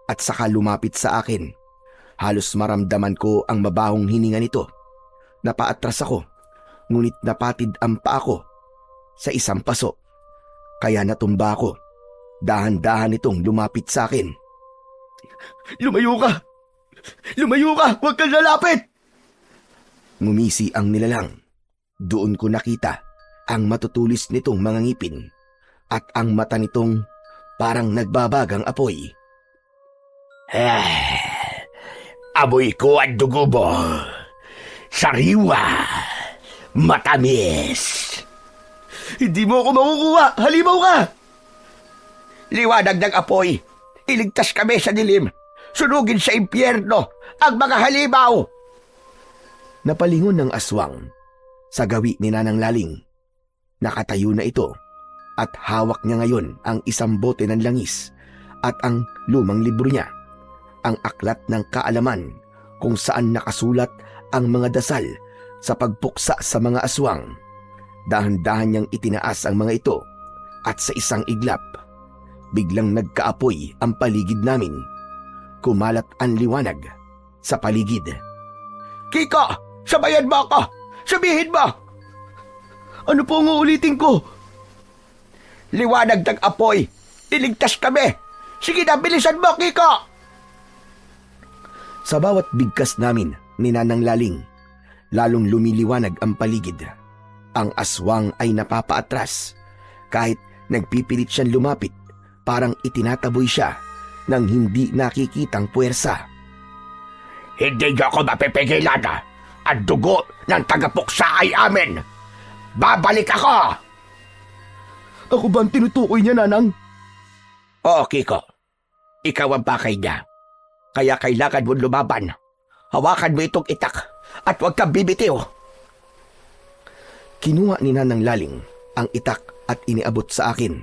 at saka lumapit sa akin. Halos maramdaman ko ang mabahong hininga nito. Napaatras ako, ngunit napatid ang paa ko sa isang paso. Kaya natumba ako. Dahan-dahan itong lumapit sa akin. Lumayo ka! Lumayo ka! Huwag kang lalapit! Ngumisi ang nilalang. Doon ko nakita ang matutulis nitong mga ngipin at ang mata nitong parang nagbabagang apoy. Amoy ko ang dugo mo. Sariwa. Matamis. Hindi mo ako makukuha! Halimaw ka! Liwanag ng apoy. Iligtas kami sa dilim. Sunugin sa impyerno ang mga halimaw. Napalingon ng aswang sa gawi ni Nanang Laling. Nakatayo na ito at hawak niya ngayon ang isang bote ng langis at ang lumang libro niya, ang aklat ng kaalaman kung saan nakasulat ang mga dasal sa pagpuksa sa mga aswang. Dahan-dahan niyang itinaas ang mga ito at sa isang iglap, biglang nagkaapoy ang paligid namin. Kumalat ang liwanag sa paligid. Kiko, sabayan mo ako! Sabihin mo! Ano po ang uulitin ko? Liwanag ng apoy. Iligtas kami. Sige na, bilisan mo, Kiko! Sa bawat bigkas namin ni Nanang Laling, lalong lumiliwanag ang paligid. Ang aswang ay napapaatras. Kahit nagpipilit siyang lumapit, parang itinataboy siya ng hindi nakikitang puwersa. Hindi niyo ako mapipigilan. Ang dugo ng tagapuksa ay amin. Babalik ako! Ako ba ang tinutukoy niya, Nanang? Oo, Kiko. Ikaw ang pakay niya. Kaya kailangan mo lumaban. Hawakan mo itong itak at huwag kang bibitiw. Kinuha ni Nanang Laling ang itak at iniabot sa akin.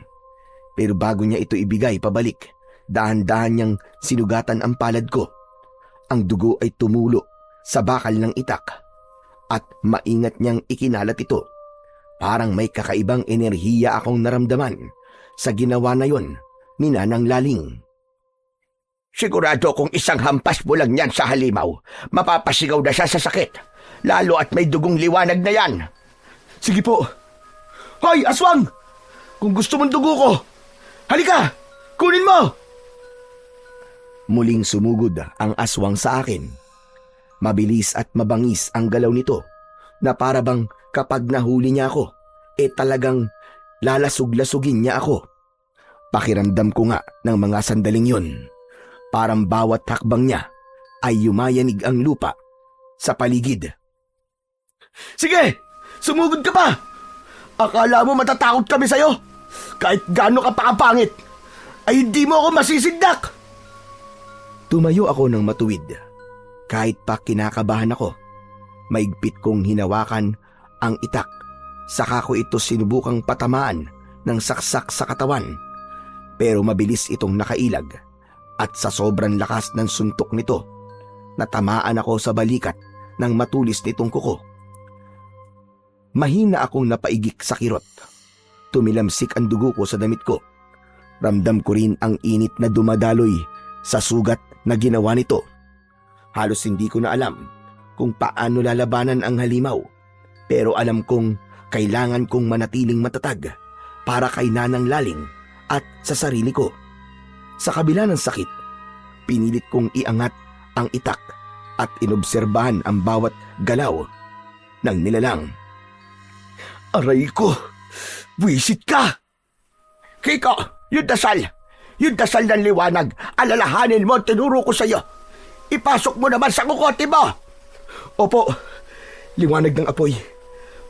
Pero bago niya ito ibigay pabalik, dahan-dahan niyang sinugatan ang palad ko. Ang dugo ay tumulo sa bakal ng itak at maingat niyang ikinalat ito. Parang may kakaibang enerhiya akong naramdaman sa ginawa na yon ni Nanang Laling. Sigurado kung isang hampas mo lang yan sa halimaw, mapapasigaw na siya sa sakit. Lalo at may dugong liwanag na yan. Sige po. Hoy, aswang! Kung gusto mong dugo ko, halika! Kunin mo! Muling sumugod ang aswang sa akin. Mabilis at mabangis ang galaw nito na para bang kapag nahuli niya ako, talagang lalasug-lasugin niya ako. Pakiramdam ko nga ng mga sandaling yun. Parang bawat hakbang niya ay yumayanig ang lupa sa paligid. Sige! Sumugod ka pa! Akala mo matatakot kami sa'yo? Kahit gaano ka pakapangit, ay hindi mo ako masisindak! Tumayo ako ng matuwid. Kahit pa kinakabahan ako, maigpit kong hinawakan ang itak. Saka ko ito sinubukang patamaan ng saksak sa katawan. Pero mabilis itong nakailag at sa sobrang lakas ng suntok nito, natamaan ako sa balikat ng matulis nitong kuko. Mahina akong napaigik sa kirot. Tumilamsik ang dugo ko sa damit ko. Ramdam ko rin ang init na dumadaloy sa sugat na ginawa nito. Halos hindi ko na alam kung paano lalabanan ang halimaw, pero alam kong kailangan kong manatiling matatag para kay Nanang Laling at sa sarili ko. Sa kabila ng sakit, pinilit kong iangat ang itak at inobserbahan ang bawat galaw ng nilalang. Aray ko! Buwisit ka! Kiko, yung dasal ng liwanag, alalahanin mo, tinuro ko sa'yo. Ipasok mo naman sa kukote mo! Opo, liwanag ng apoy,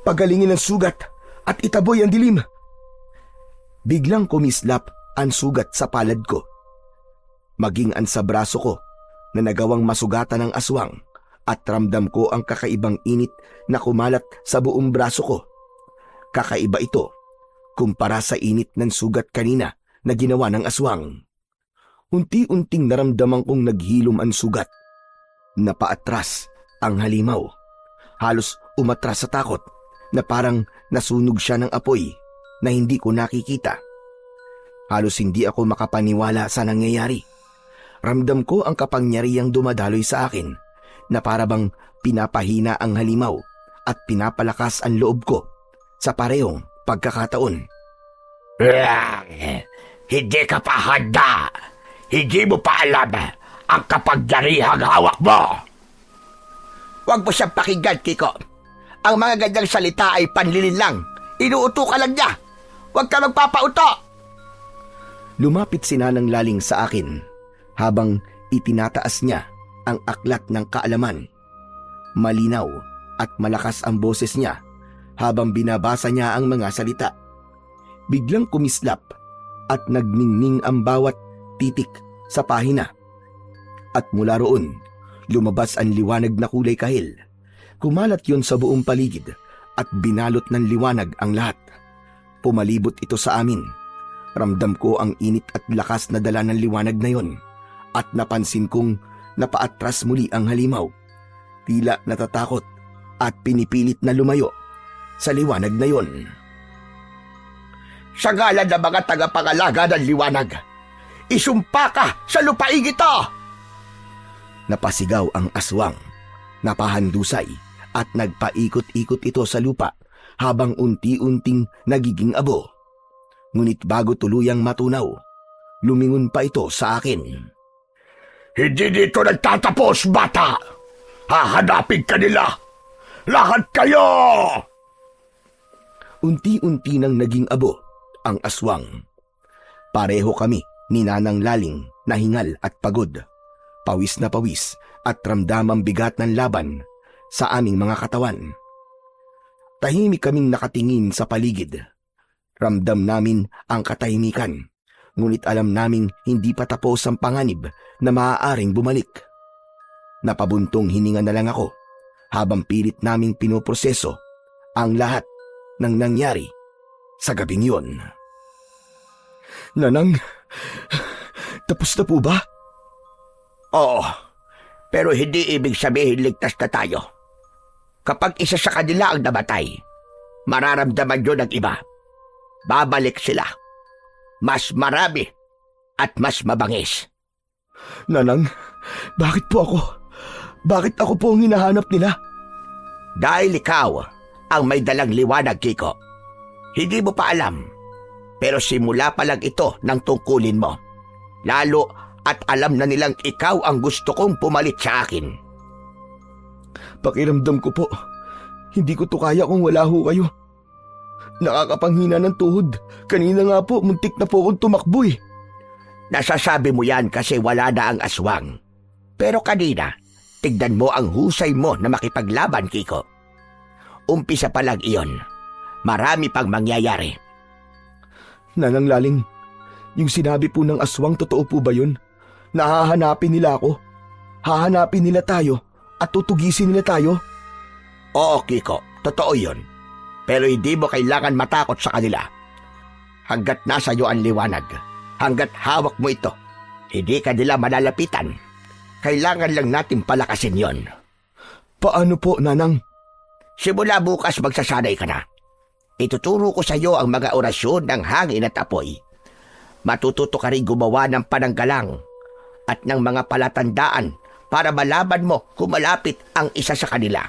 pagalingin ang sugat at itaboy ang dilim. Biglang kumislap ang sugat sa palad ko. Maging ang sa braso ko na nagawang masugatan ng aswang at ramdam ko ang kakaibang init na kumalat sa buong braso ko. Kakaiba ito kumpara sa init ng sugat kanina na ginawa ng aswang. Unti-unting naramdaman kong naghilom ang sugat. Napaatras ang halimaw. Halos umatras sa takot na parang nasunog siya ng apoy na hindi ko nakikita. Halos hindi ako makapaniwala sa nangyayari. Ramdam ko ang kapangyarihang dumadaloy sa akin na parabang pinapahina ang halimaw at pinapalakas ang loob ko sa parehong pagkakataon. Hindi ka pa handa. Hindi mo pa alam ang kapangyarihang hawak mo. Huwag mo siyang pakinggan, Kiko. Ang mga ganyang salita ay panlilin lang. Inuuto ka lang niya. Huwag ka magpapauto. Lumapit si Nanang Laling sa akin habang itinataas niya ang aklat ng kaalaman. Malinaw at malakas ang boses niya habang binabasa niya ang mga salita. Biglang kumislap at nagningning ang bawat titik sa pahina. At mula roon, lumabas ang liwanag na kulay kahil. Kumalat yon sa buong paligid at binalot ng liwanag ang lahat. Pumalibot ito sa amin. Ramdam ko ang init at lakas na dala ng liwanag na yon at napansin kong napaatras muli ang halimaw. Tila natatakot at pinipilit na lumayo sa liwanag na yon. Sa ngalan ng mga tagapangalaga ng liwanag, isumpa ka sa lupaig ito! Napasigaw ang aswang. Napahandusay at nagpaikot-ikot ito sa lupa habang unti-unting nagiging abo. Ngunit bago tuluyang matunaw, lumingon pa ito sa akin. Hindi dito nagtatapos, bata! Hahanapin ka nila! Lahat kayo! Unti-unti nang naging abo ang aswang. Pareho kami ni Nanang Laling na hingal at pagod. Pawis na pawis at ramdamang bigat ng laban sa aming mga katawan. Tahimik kaming nakatingin sa paligid. Ramdam namin ang katahimikan, ngunit alam naming hindi pa tapos ang panganib na maaaring bumalik. Napabuntong hininga na lang ako habang pilit naming pinoproseso ang lahat ng nangyari sa gabing yun. Nanang, tapos na po ba? Oo, pero hindi ibig sabihin ligtas na tayo. Kapag isa sa kanila ang namatay, mararamdaman yun ng iba. Babalik sila. Mas marami at mas mabangis. Nanang, bakit po ako? Bakit ako po ang hinahanap nila? Dahil ikaw ang may dalang liwanag, Kiko. Hindi mo pa alam, pero simula pa lang ito ng tungkulin mo. Lalo at alam na nilang ikaw ang gusto kong pumalit sa akin. Pakiramdam ko po, hindi ko to kaya kung wala ho kayo. Nakakapanghina ng tuhod. Kanina nga po, muntik na po akong tumakbo eh. Nasasabi mo yan kasi wala na ang aswang. Pero kanina, tignan mo ang husay mo na makipaglaban, Kiko. Umpisa pa lang iyon. Marami pang mangyayari. Nanang Laling, yung sinabi po ng aswang, totoo po ba yun? Nahahanapin nila ako. Hahanapin nila tayo at tutugisin nila tayo. Oo, Kiko, totoo yun. Pero hindi mo kailangan matakot sa kanila. Hanggat nasa iyo ang liwanag, hanggat hawak mo ito, hindi ka nila malalapitan. Kailangan lang natin palakasin yon. Paano po, Nanang? Simula bukas magsasanay ka na. Ituturo ko sa iyo ang mga orasyon ng hangin at apoy. Matututo ka rin gumawa ng pananggalang at ng mga palatandaan para malaman mo kung malapit ang isa sa kanila.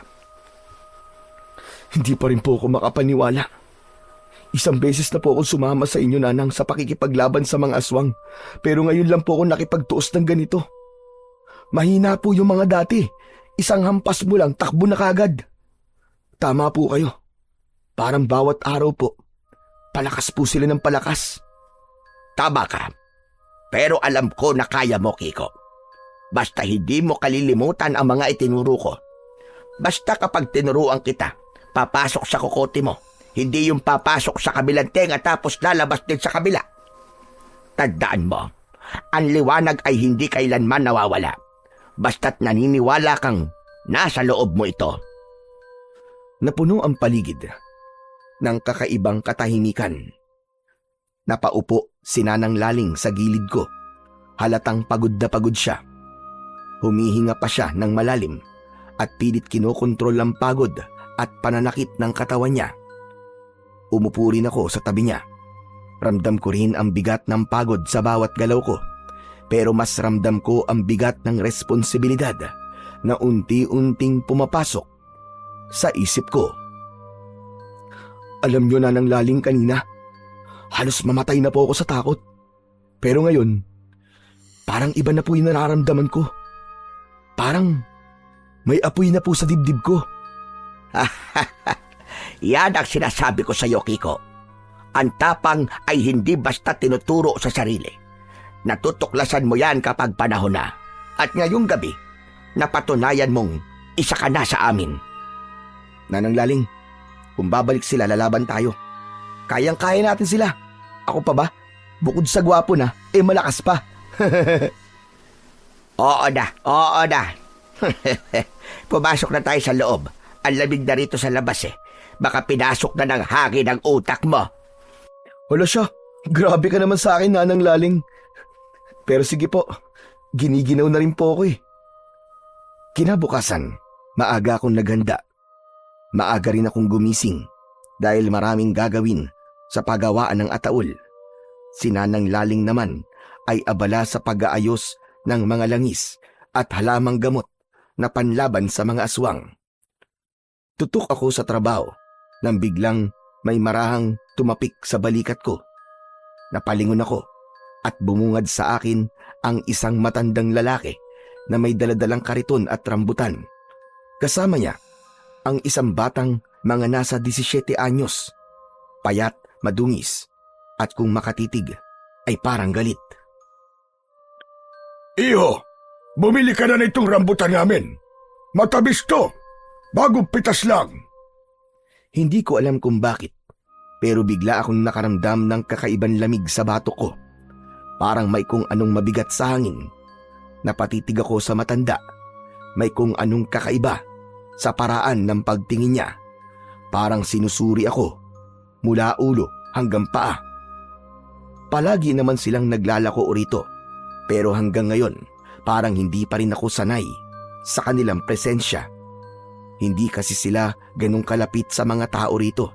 Hindi pa rin po ako makapaniwala. Isang beses na po akong sumama sa inyo, Nanang, sa pakikipaglaban sa mga aswang. Pero ngayon lang po ako nakipagtuos ng ganito. Mahina po yung mga dati. Isang hampas mo lang, takbo na kagad. Tama po kayo. Parang bawat araw po, palakas po sila ng palakas. Tama ka. Pero alam ko na kaya mo, Kiko. Basta hindi mo kalilimutan ang mga itinuro ko. Basta kapag tinuruan kita, papasok sa kokote mo. Hindi yung papasok sa kabilang tenga tapos lalabas din sa kabila. Tandaan mo, ang liwanag ay hindi kailanman nawawala. Basta't naniniwala kang nasa loob mo ito. Napuno ang paligid ng kakaibang katahimikan. Napaupo si Nanang Laling sa gilid ko. Halatang pagod na pagod siya. Humihinga pa siya ng malalim at pilit kinokontrol ang pagod at pananakit ng katawan niya. Umupo rin ako sa tabi niya. Ramdam ko rin ang bigat ng pagod sa bawat galaw ko. Pero mas ramdam ko ang bigat ng responsibilidad na unti-unting pumapasok sa isip ko. Alam niyo, Nanang Laling, kanina, halos mamatay na po ako sa takot. Pero ngayon, parang iba na po yung nararamdaman ko. Parang may apoy na po sa dibdib ko. Yan ang sinasabi ko sa iyo, Kiko. Ang tapang ay hindi basta tinuturo sa sarili. Natutuklasan mo yan kapag panahon na. At ngayong gabi, napatunayan mong isa ka na sa amin. Nanang Laling, kung babalik sila, lalaban tayo. Kayang-kaya natin sila. Ako pa ba? Bukod sa gwapo na, malakas pa. Oo na. Pumasok na tayo sa loob. Ang lamig na rito sa labas eh. Baka pinasok na ng hangin ang utak mo. Hala siya, grabe ka naman sa akin, Nanang Laling. Pero sige po, giniginaw na rin po ako eh. Kinabukasan, maaga akong naghanda. Maaga rin akong gumising dahil maraming gagawin sa paggawaan ng ataul. Si Nanang Laling naman ay abala sa pag-aayos ng mga langis at halamang gamot na panlaban sa mga aswang. Tutok ako sa trabaho nang biglang may marahang tumapik sa balikat ko. Napalingon ako at bumungad sa akin ang isang matandang lalaki na may daladalang kariton at rambutan. Kasama niya ang isang batang mga nasa 17 anyos, payat, madungis, at kung makatitig ay parang galit. Iho, bumili ka na nitong rambutan namin. Matabis to, bagong pitas lang. Hindi ko alam kung bakit, pero bigla akong nakaramdam ng kakaibang lamig sa batok ko. Parang may kung anong mabigat sa hangin. Napatitig ako sa matanda. May kung anong kakaiba sa paraan ng pagtingin niya. Parang sinusuri ako mula ulo hanggang paa. Palagi naman silang naglalako rito, pero hanggang ngayon parang hindi pa rin ako sanay sa kanilang presensya. Hindi kasi sila ganong kalapit sa mga tao rito.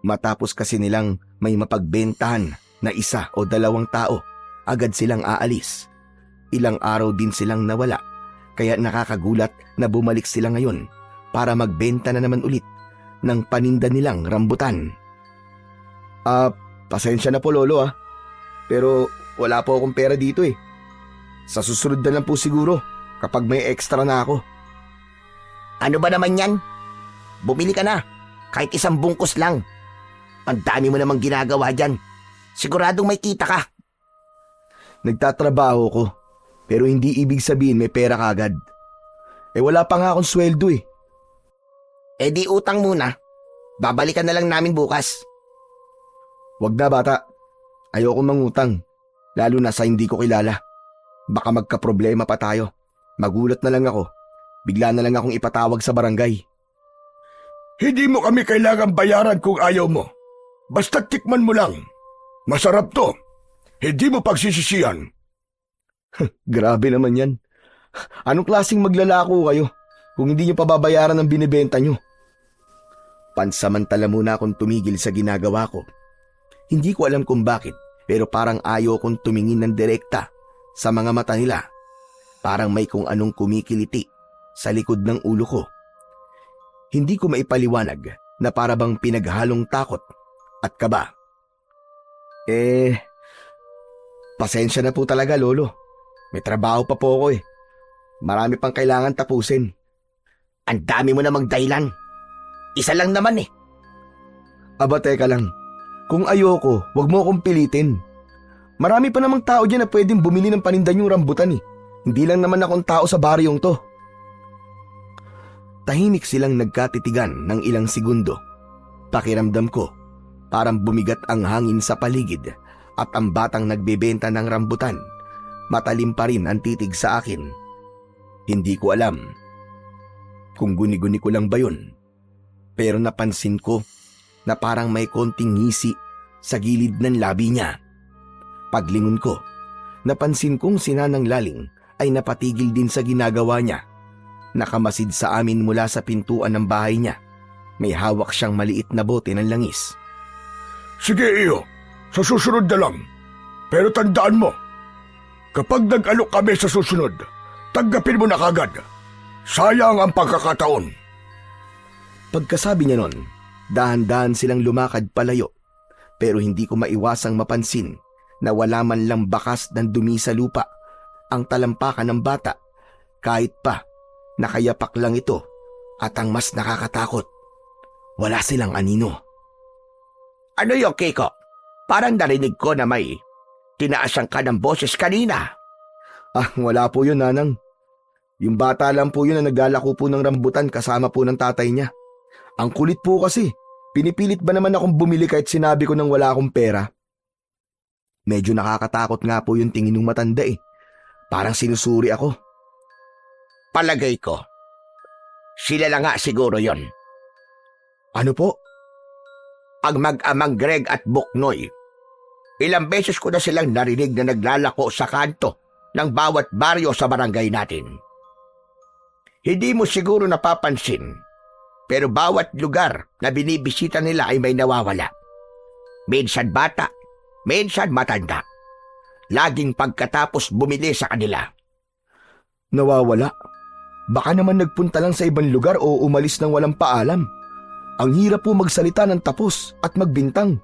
Matapos kasi nilang may mapagbentahan na isa o dalawang tao, agad silang aalis. Ilang araw din silang nawala, kaya nakakagulat na bumalik sila ngayon para magbenta na naman ulit ng paninda nilang rambutan. Pasensya na po lolo Pero wala po akong pera dito eh. Sa susunod na lang po siguro kapag may extra na ako. Ano ba naman yan? Bumili ka na. Kahit isang bungkus lang. Ang dami mo namang ginagawa dyan. Siguradong may kita ka. Nagtatrabaho ko, pero hindi ibig sabihin may pera kagad. Wala pa nga akong sweldo eh. Di utang muna. Babalikan na lang namin bukas. Wag na bata. Ayoko mangutang. Lalo na sa hindi ko kilala. Baka magka-problema pa tayo. Magulat na lang ako. Bigla na lang akong ipatawag sa barangay. Hindi mo kami kailangan bayaran kung ayaw mo. Basta tikman mo lang. Masarap to. Hindi mo pagsisisihan. Grabe naman yan. Anong klaseng maglalako kayo kung hindi nyo pababayaran ang binibenta nyo? Pansamantala muna akong tumigil sa ginagawa ko. Hindi ko alam kung bakit, pero parang ayaw kong tumingin ng direkta sa mga mata nila. Parang may kung anong kumikiliti sa likod ng ulo ko. Hindi ko maipaliwanag na para bang pinaghalong takot at kaba. Pasensya na po talaga lolo. May trabaho pa po ako eh. Marami pang kailangan tapusin. Ang dami mo namang dahilan. Isa lang naman eh. Aba teka lang. Kung ayoko, wag mo akong pilitin. Marami pa namang tao dyan na pwedeng bumili ng paninda yung rambutan eh. Hindi lang naman akong tao sa baryong to. Tahimik silang nagkatitigan ng ilang segundo. Pakiramdam ko, parang bumigat ang hangin sa paligid at ang batang nagbebenta ng rambutan. Matalim pa rin ang titig sa akin. Hindi ko alam kung guni-guni ko lang ba yun. Pero napansin ko na parang may konting ngisi sa gilid ng labi niya. Paglingon ko, napansin kong si Nanang Laling ay napatigil din sa ginagawa niya. Nakamasid sa amin mula sa pintuan ng bahay niya. May hawak siyang maliit na bote ng langis. Sige iyo, sa susunod na lang. Pero tandaan mo, kapag nag-alok kami sa susunod, tanggapin mo na kagad. Sayang ang pagkakataon. Pagkasabi niya nun, dahan-dahan silang lumakad palayo. Pero hindi ko maiwasang mapansin na wala man lang bakas ng dumi sa lupa ang talampakan ng bata. Kahit pa, nakayapak lang ito at ang mas nakakatakot, wala silang anino. Ano yung Kiko? Parang narinig ko na may tinaasan ka ng boses kanina. Wala po yun, Nanang. Yung bata lang po yun na naglalako po ng rambutan kasama po ng tatay niya. Ang kulit po kasi. Pinipilit ba naman akong bumili kahit sinabi ko nang wala akong pera? Medyo nakakatakot nga po yung tingin ng matanda eh. Parang sinusuri ako. Palagay ko, sila lang nga siguro yon. Ano po? Ang mag-amang Greg at Buknoy. Ilang beses ko na silang narinig na naglalako sa kanto ng bawat baryo sa barangay natin. Hindi mo siguro napapansin, pero bawat lugar na binibisita nila ay may nawawala. Minsan bata, minsan matanda. Laging pagkatapos bumili sa kanila. Nawawala? Baka naman nagpunta lang sa ibang lugar o umalis ng walang paalam. Ang hirap po magsalita ng tapos at magbintang.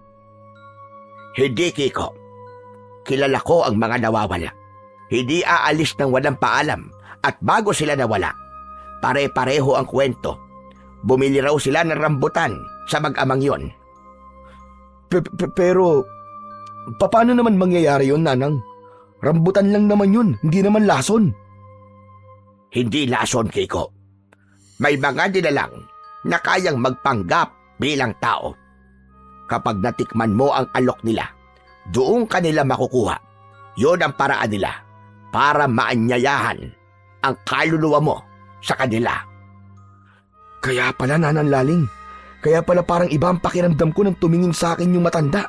Hindi, Kiko. Kilala ko ang mga nawawala. Hindi aalis ng walang paalam at bago sila nawala, pare-pareho ang kwento. Bumili raw sila ng rambutan sa mag-amang yon. Pero, paano naman mangyayari yon, Nanang? Rambutan lang naman yun, hindi naman lason. Hindi lason, Kiko. May mga nilalang na kayang magpanggap bilang tao. Kapag natikman mo ang alok nila, doon ka nila makukuha. Yun ang paraan nila para maanyayahan ang kaluluwa mo sa kanila. Kaya pala, Nanang Laling. Kaya pala parang iba ang pakiramdam ko nang tumingin sa akin yung matanda.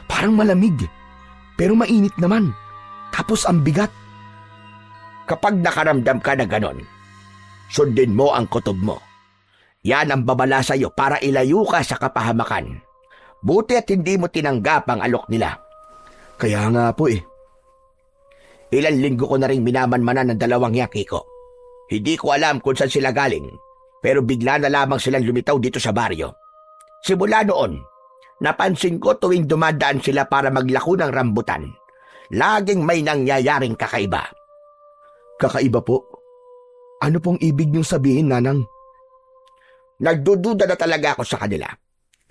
Parang malamig, pero mainit naman. Tapos ang bigat. Kapag nakaramdam ka na ganon, sundin mo ang kutob mo. Yan ang babala sa'yo para ilayo ka sa kapahamakan. Buti at hindi mo tinanggap ang alok nila. Kaya nga po eh. Ilang linggo ko na rin minamanmanan ng dalawang yan, Kiko. Hindi ko alam kung saan sila galing, pero bigla na lamang silang lumitaw dito sa baryo. Simula noon, Napansin ko tuwing dumadaan sila para maglako ng rambutan, laging may nangyayaring kakaiba. Kakaiba po? Ano pong ibig niyong sabihin, Nanang? Nagdududa na talaga ako sa kanila.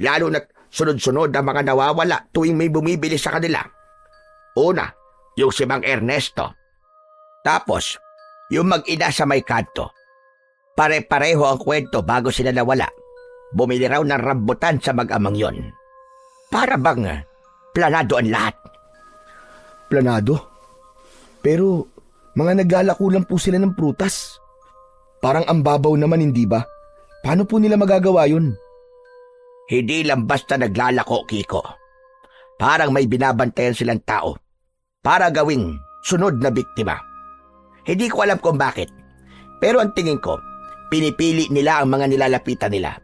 Lalo na't sunod-sunod ang mga nawawala tuwing may bumibili sa kanila. Una, yung si Mang Ernesto. Tapos, yung mag-ina sa may kanto. Pare-pareho ang kwento bago sila nawala. Bumili raw ng rambutan sa mag-amang yon. Para bang planado ang lahat. Planado? Pero mga naglalako lang po sila ng prutas. Parang ang babaw naman, hindi ba? Paano po nila magagawa yun? Hindi lang basta naglalako, Kiko. Parang may binabantayan silang tao para gawing sunod na biktima. Hindi ko alam kung bakit. Pero ang tingin ko, pinipili nila ang mga nilalapitan nila.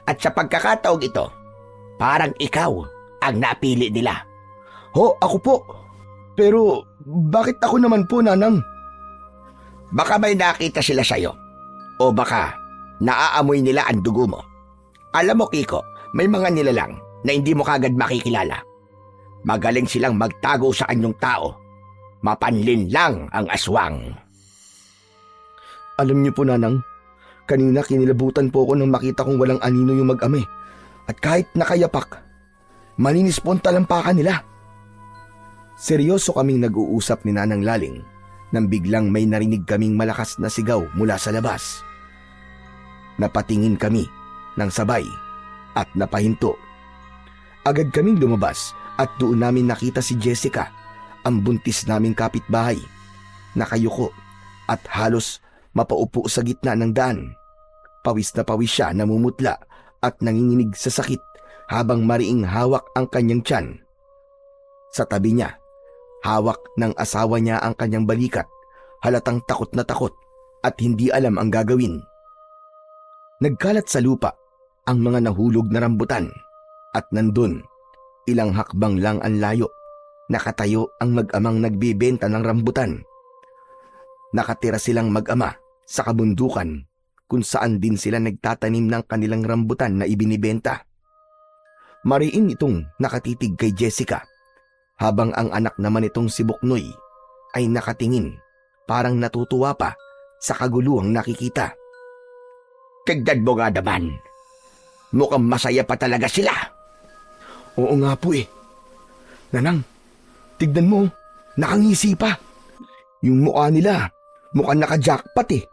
At sa pagkakataong ito, parang ikaw ang napili nila. Ho, ako po. Pero bakit ako naman po, Nanang? Baka may nakita sila sa'yo. O baka naaamoy nila ang dugo mo. Alam mo, Kiko, may mga nilalang na hindi mo kagad makikilala. Magaling silang magtago sa anyong tao. Mapanlin lang ang aswang. Alam niyo po, Nanang, kanina kinilabutan po ako nang makita kong walang anino yung mag-ame. At kahit nakayapak, maninis po ang talampakan nila. Seryoso kaming nag-uusap ni Nanang Laling nang biglang may narinig kaming malakas na sigaw mula sa labas. Napatingin kami ng sabay at napahinto. Agad kaming lumabas at doon namin nakita si Jessica, ang buntis naming kapitbahay, nakayuko at halos mapaupo sa gitna ng daan. Pawis na pawis siya, namumutla at nanginginig sa sakit habang mariing hawak ang kanyang tiyan. Sa tabi niya, hawak ng asawa niya ang kanyang balikat, halatang takot na takot at hindi alam ang gagawin. Nagkalat sa lupa ang mga nahulog na rambutan at nandun, ilang hakbang lang ang layo, nakatayo ang mag-amang nagbibenta ng rambutan. Nakatira silang mag-ama sa kabundukan kung saan din sila nagtatanim ng kanilang rambutan na ibinibenta. Mariin itong nakatitig kay Jessica, habang ang anak naman itong si Buknoy ay nakatingin, parang natutuwa pa sa kaguluhang nakikita. Tignan mo nga naman. Mukhang masaya pa talaga sila. Oo nga po eh. Nanang, tignan mo, nakangisi pa. Yung mukha nila, mukhang naka-jackpot eh.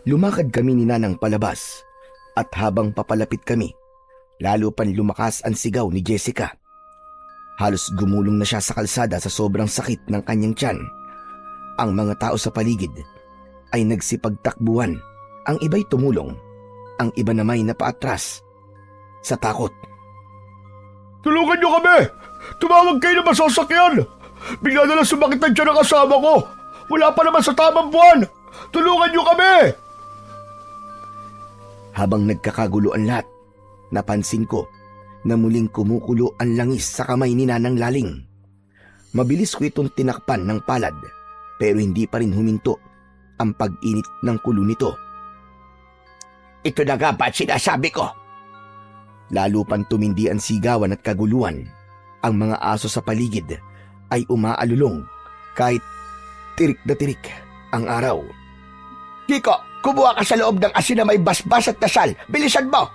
Lumakad kami ni Nanang palabas at habang papalapit kami, lalo pang lumakas ang sigaw ni Jessica. Halos gumulong na siya sa kalsada sa sobrang sakit ng kanyang tiyan. Ang mga tao sa paligid ay nagsipagtakbuhan. Ang iba'y tumulong, ang iba namay napaatras sa takot. Tulungan niyo kami! Tumawag kayo ng masasakyan! Bigla na lang sumakit ang tiyan ng kasama ko! Wala pa naman sa tamang buwan! Tulungan niyo kami! Habang nagkakagulo ang lahat, napansin ko na muling kumukulo ang langis sa kamay ni Nanang Laling. Mabilis ko itong tinakpan ng palad, pero hindi pa rin huminto ang pag-init ng kulo nito. Ito na nga ba sinasabi ko? Lalo pang tumindi ang sigawan at kaguluhan. Ang mga aso sa paligid ay umaalulong kahit tirik na tirik ang araw. Kiko, kumuha ka sa loob ng asin na may basbas at dasal. Bilisan mo!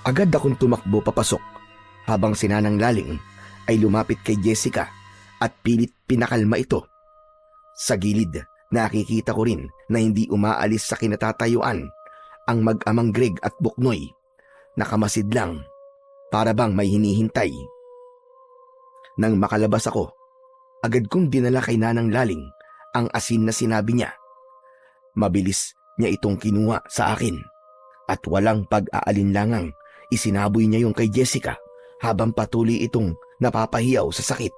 Agad akong tumakbo papasok habang si Nanang Laling ay lumapit kay Jessica at pilit pinakalma ito. Sa gilid, nakikita ko rin na hindi umaalis sa kinatatayuan ang mag-amang Greg at Buknoy. Nakamasid lang, para bang may hinihintay. Nang makalabas ako, agad kong dinala kay Nanang Laling ang asin na sinabi niya. Mabilis niya itong kinuha sa akin at walang pag-aalinlangang isinaboy niya yung kay Jessica habang patuloy itong napapahiyaw sa sakit.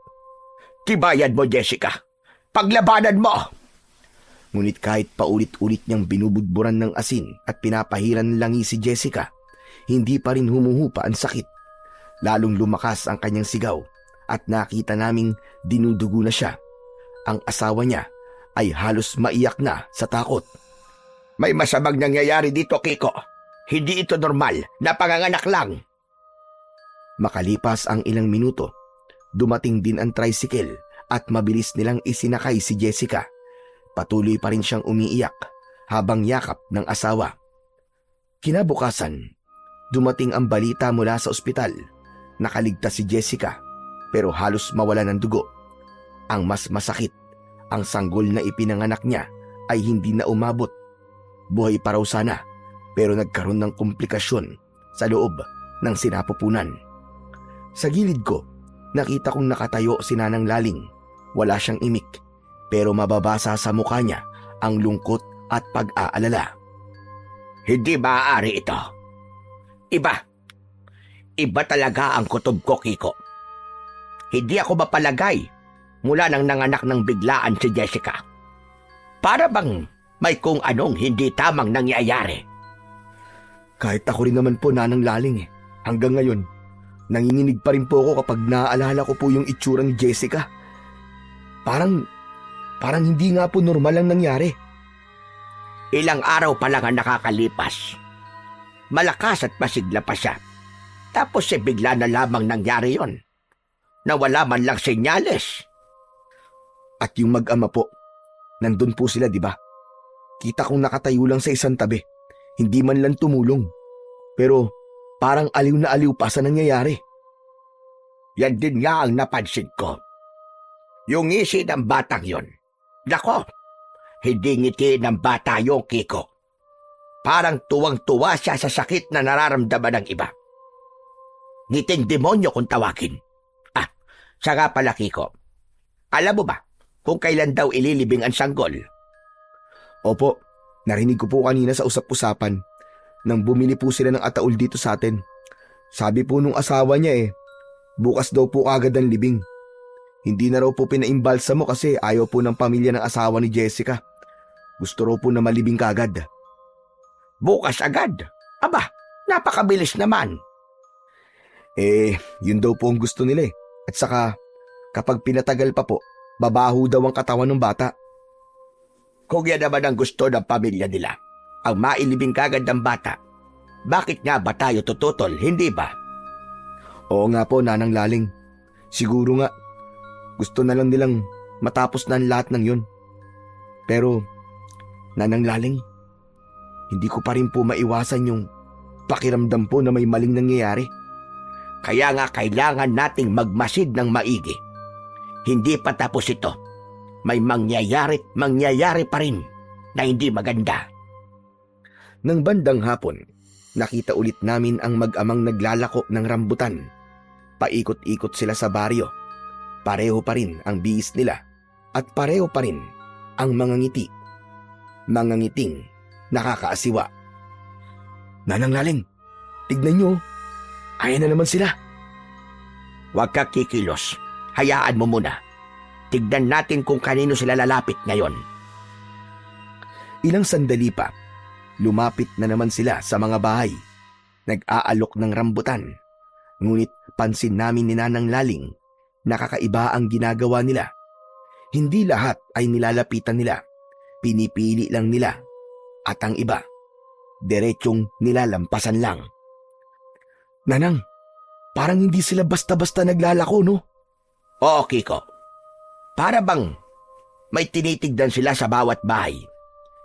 Tibayan mo, Jessica! Paglabanan mo! Ngunit kahit paulit-ulit niyang binubudburan ng asin at pinapahiran langi si Jessica, hindi pa rin humuhupa ang sakit. Lalong lumakas ang kanyang sigaw at nakita naming dinudugo na siya. Ang asawa niya ay halos maiyak na sa takot. May masamang nangyayari dito, Kiko. Hindi ito normal na panganganak lang. Makalipas ang ilang minuto, dumating din ang tricycle at mabilis nilang isinakay si Jessica. Patuloy pa rin siyang umiiyak habang yakap ng asawa. Kinabukasan, dumating ang balita mula sa ospital. Nakaligtas si Jessica pero halos mawala ng dugo. Ang mas masakit, ang sanggol na ipinanganak niya ay hindi na umabot. Buhay pa raw sana pero nagkaroon ng komplikasyon sa loob ng sinapupunan. Sa gilid ko, nakita kong nakatayo si Nanang Laling. Wala siyang imik pero mababasa sa mukha niya ang lungkot at pag-aalala. Hindi maaari ito. Iba talaga ang kutob ko, Kiko. Hindi ako mapalagay mula nang nanganak ng biglaan si Jessica. Para bang may kung anong hindi tamang nangyayari. Kahit ako rin naman po, Nanang Laling Hanggang ngayon, nanginginig pa rin po ako kapag naaalala ko po yung itsura ni Jessica. Parang hindi nga po normal ang nangyari. Ilang araw pa lang ang nakakalipas. Malakas at masigla pa siya. Tapos bigla na lamang nangyari yon. Nawala man lang senyales. At yung mag-ama po, nandun po sila, di ba? Kita kong nakatayo lang sa isang tabi. Hindi man lang tumulong. Pero parang aliw na aliw pa sa nangyayari. Yan din nga ang napansin ko. Yung ngisi ng batang yon. Nako, hindi ngiti ng bata yung Kiko. Parang tuwang-tuwa siya sa sakit na nararamdaman ng iba. Ngiting demonyo kung tawagin. Siya nga pala, Kiko. Alam mo ba kung kailan daw ililibing ang sanggol? Opo, narinig ko po kanina sa usap-usapan nang bumili po sila ng ataol dito sa atin. Sabi po nung asawa niya bukas daw po agad ang libing. Hindi na raw po pinaimbalsa mo kasi ayaw po ng pamilya ng asawa ni Jessica. Gusto raw po na malibing kagad. Bukas agad? Aba, napakabilis naman. Yun daw po ang gusto nila At saka, kapag pinatagal pa po, babaho daw ang katawan ng bata. Kung yan naman ang gusto ng pamilya nila, ang mailibing kagad ng bata, bakit nga ba tayo tututol, hindi ba? Oo nga po, Nanang Laling. Siguro nga, gusto na lang nilang matapos na ang lahat ng yun. Pero, Nanang Laling, hindi ko pa rin po maiwasan yung pakiramdam po na may maling nangyayari. Kaya nga kailangan nating magmasid ng maigi. Hindi pa tapos ito. May mangyayari pa rin na hindi maganda. Nang bandang hapon, nakita ulit namin ang mag-amang naglalako ng rambutan. Paikot-ikot sila sa baryo. Pareho pa rin ang bihis nila at pareho pa rin ang mga ngiti. Mga ngiting nakakaasiwa. Nanang Laling, tignan nyo. Ayan na naman sila. Huwag ka kikilos. Hayaan mo muna. Tignan natin kung kanino sila lalapit ngayon. Ilang sandali pa, lumapit na naman sila sa mga bahay. Nag-aalok ng rambutan. Ngunit pansin namin ni Nanang Laling na kakaiba ang ginagawa nila. Hindi lahat ay nilalapitan nila. Pinipili lang nila. At ang iba, diretsong nilalampasan lang. Nanang, parang hindi sila basta-basta naglalako, no? Oo, Kiko. Para bang may tinitigdan sila sa bawat bahay.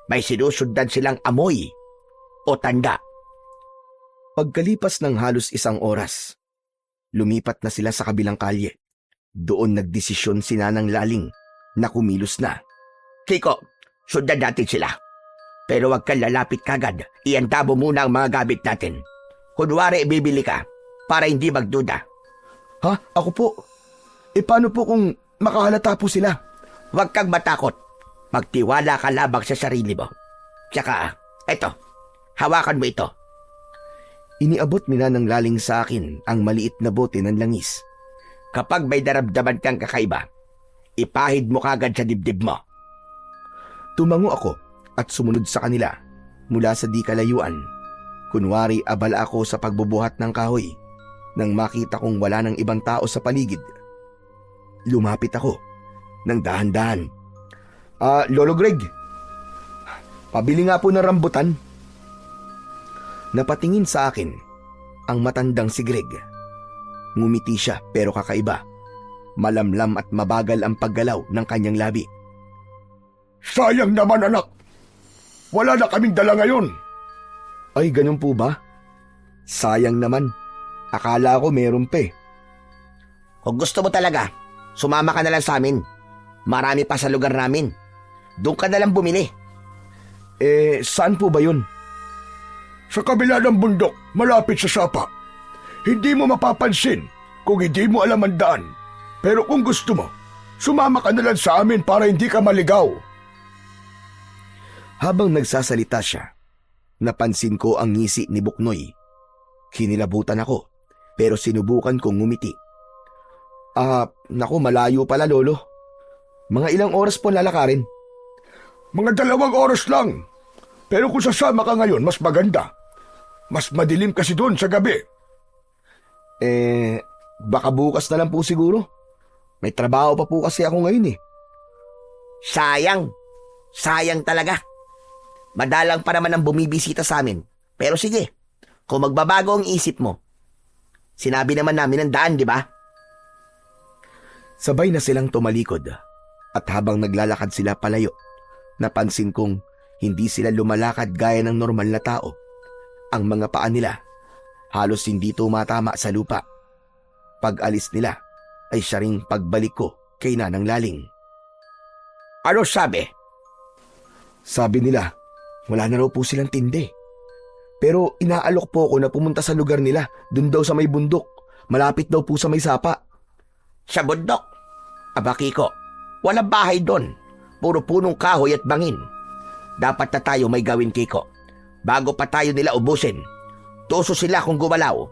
May sinusundan silang amoy o tanda. Pagkalipas ng halos 1 oras, lumipat na sila sa kabilang kalye. Doon nagdesisyon si Nanang Laling na kumilos na. Kiko, sundan natin sila. Pero wag kang lalapit kagad. Ihanda mo muna ang mga gamit natin. Kunwari ibibili ka para hindi magduda. Ha? Ako po? Paano po kung makahalata po sila? Huwag kang matakot. Magtiwala ka labang sa sarili mo. Tsaka, eto, hawakan mo ito. Iniabot ni Nanang Laling sa akin ang maliit na bote ng langis. Kapag may naramdaman kang kakaiba, ipahid mo kagad sa dibdib mo. Tumango ako at sumunod sa kanila mula sa di kalayuan. Kunwari abala ako sa pagbubuhat ng kahoy nang makita kong wala ng ibang tao sa paligid. Lumapit ako ng dahan-dahan. Lolo Greg, pabili nga po ng rambutan. Napatingin sa akin ang matandang si Greg. Ngumiti siya pero kakaiba. Malamlam at mabagal ang paggalaw ng kanyang labi. Sayang naman anak. Wala na kaming dala ngayon. Ay, ganun po ba? Sayang naman. Akala ko meron pa eh. Kung gusto mo talaga, sumama ka na lang sa amin. Marami pa sa lugar namin. Doon ka na lang bumili. Saan po ba yun? Sa kabila ng bundok, malapit sa sapa. Hindi mo mapapansin kung hindi mo alam ang daan. Pero kung gusto mo, sumama ka na lang sa amin para hindi ka maligaw. Habang nagsasalita siya, napansin ko ang ngisi ni Buknoy. Kinilabutan ako, pero sinubukan kong ngumiti. Naku, malayo pala lolo. Mga ilang oras po lalakarin? Mga 2 oras lang. Pero kung sasama ka ngayon, mas maganda. Mas madilim kasi doon sa gabi. Baka bukas na lang po siguro. May trabaho pa po kasi ako ngayon eh. Sayang. Sayang talaga. Madalang pa naman ang bumibisita sa amin. Pero sige, kung magbabago ang isip mo. Sinabi naman namin ang daan, di ba? Sabay na silang tumalikod at habang naglalakad sila palayo, napansin kong hindi sila lumalakad gaya ng normal na tao. Ang mga paa nila halos hindi tumatama sa lupa. Pag alis nila ay siya ring pagbalik ko kay Nanang Laling. Ano sabi? Sabi nila, wala na raw po silang tindi. Pero inaalok po ako na pumunta sa lugar nila, dun daw sa may bundok. Malapit daw po sa may sapa. Sa bundok? Aba Kiko, walang bahay doon. Puro punong kahoy at bangin. Dapat na tayo may gawin, Kiko. Bago pa tayo nila ubusin. Tuso sila kung gumalaw.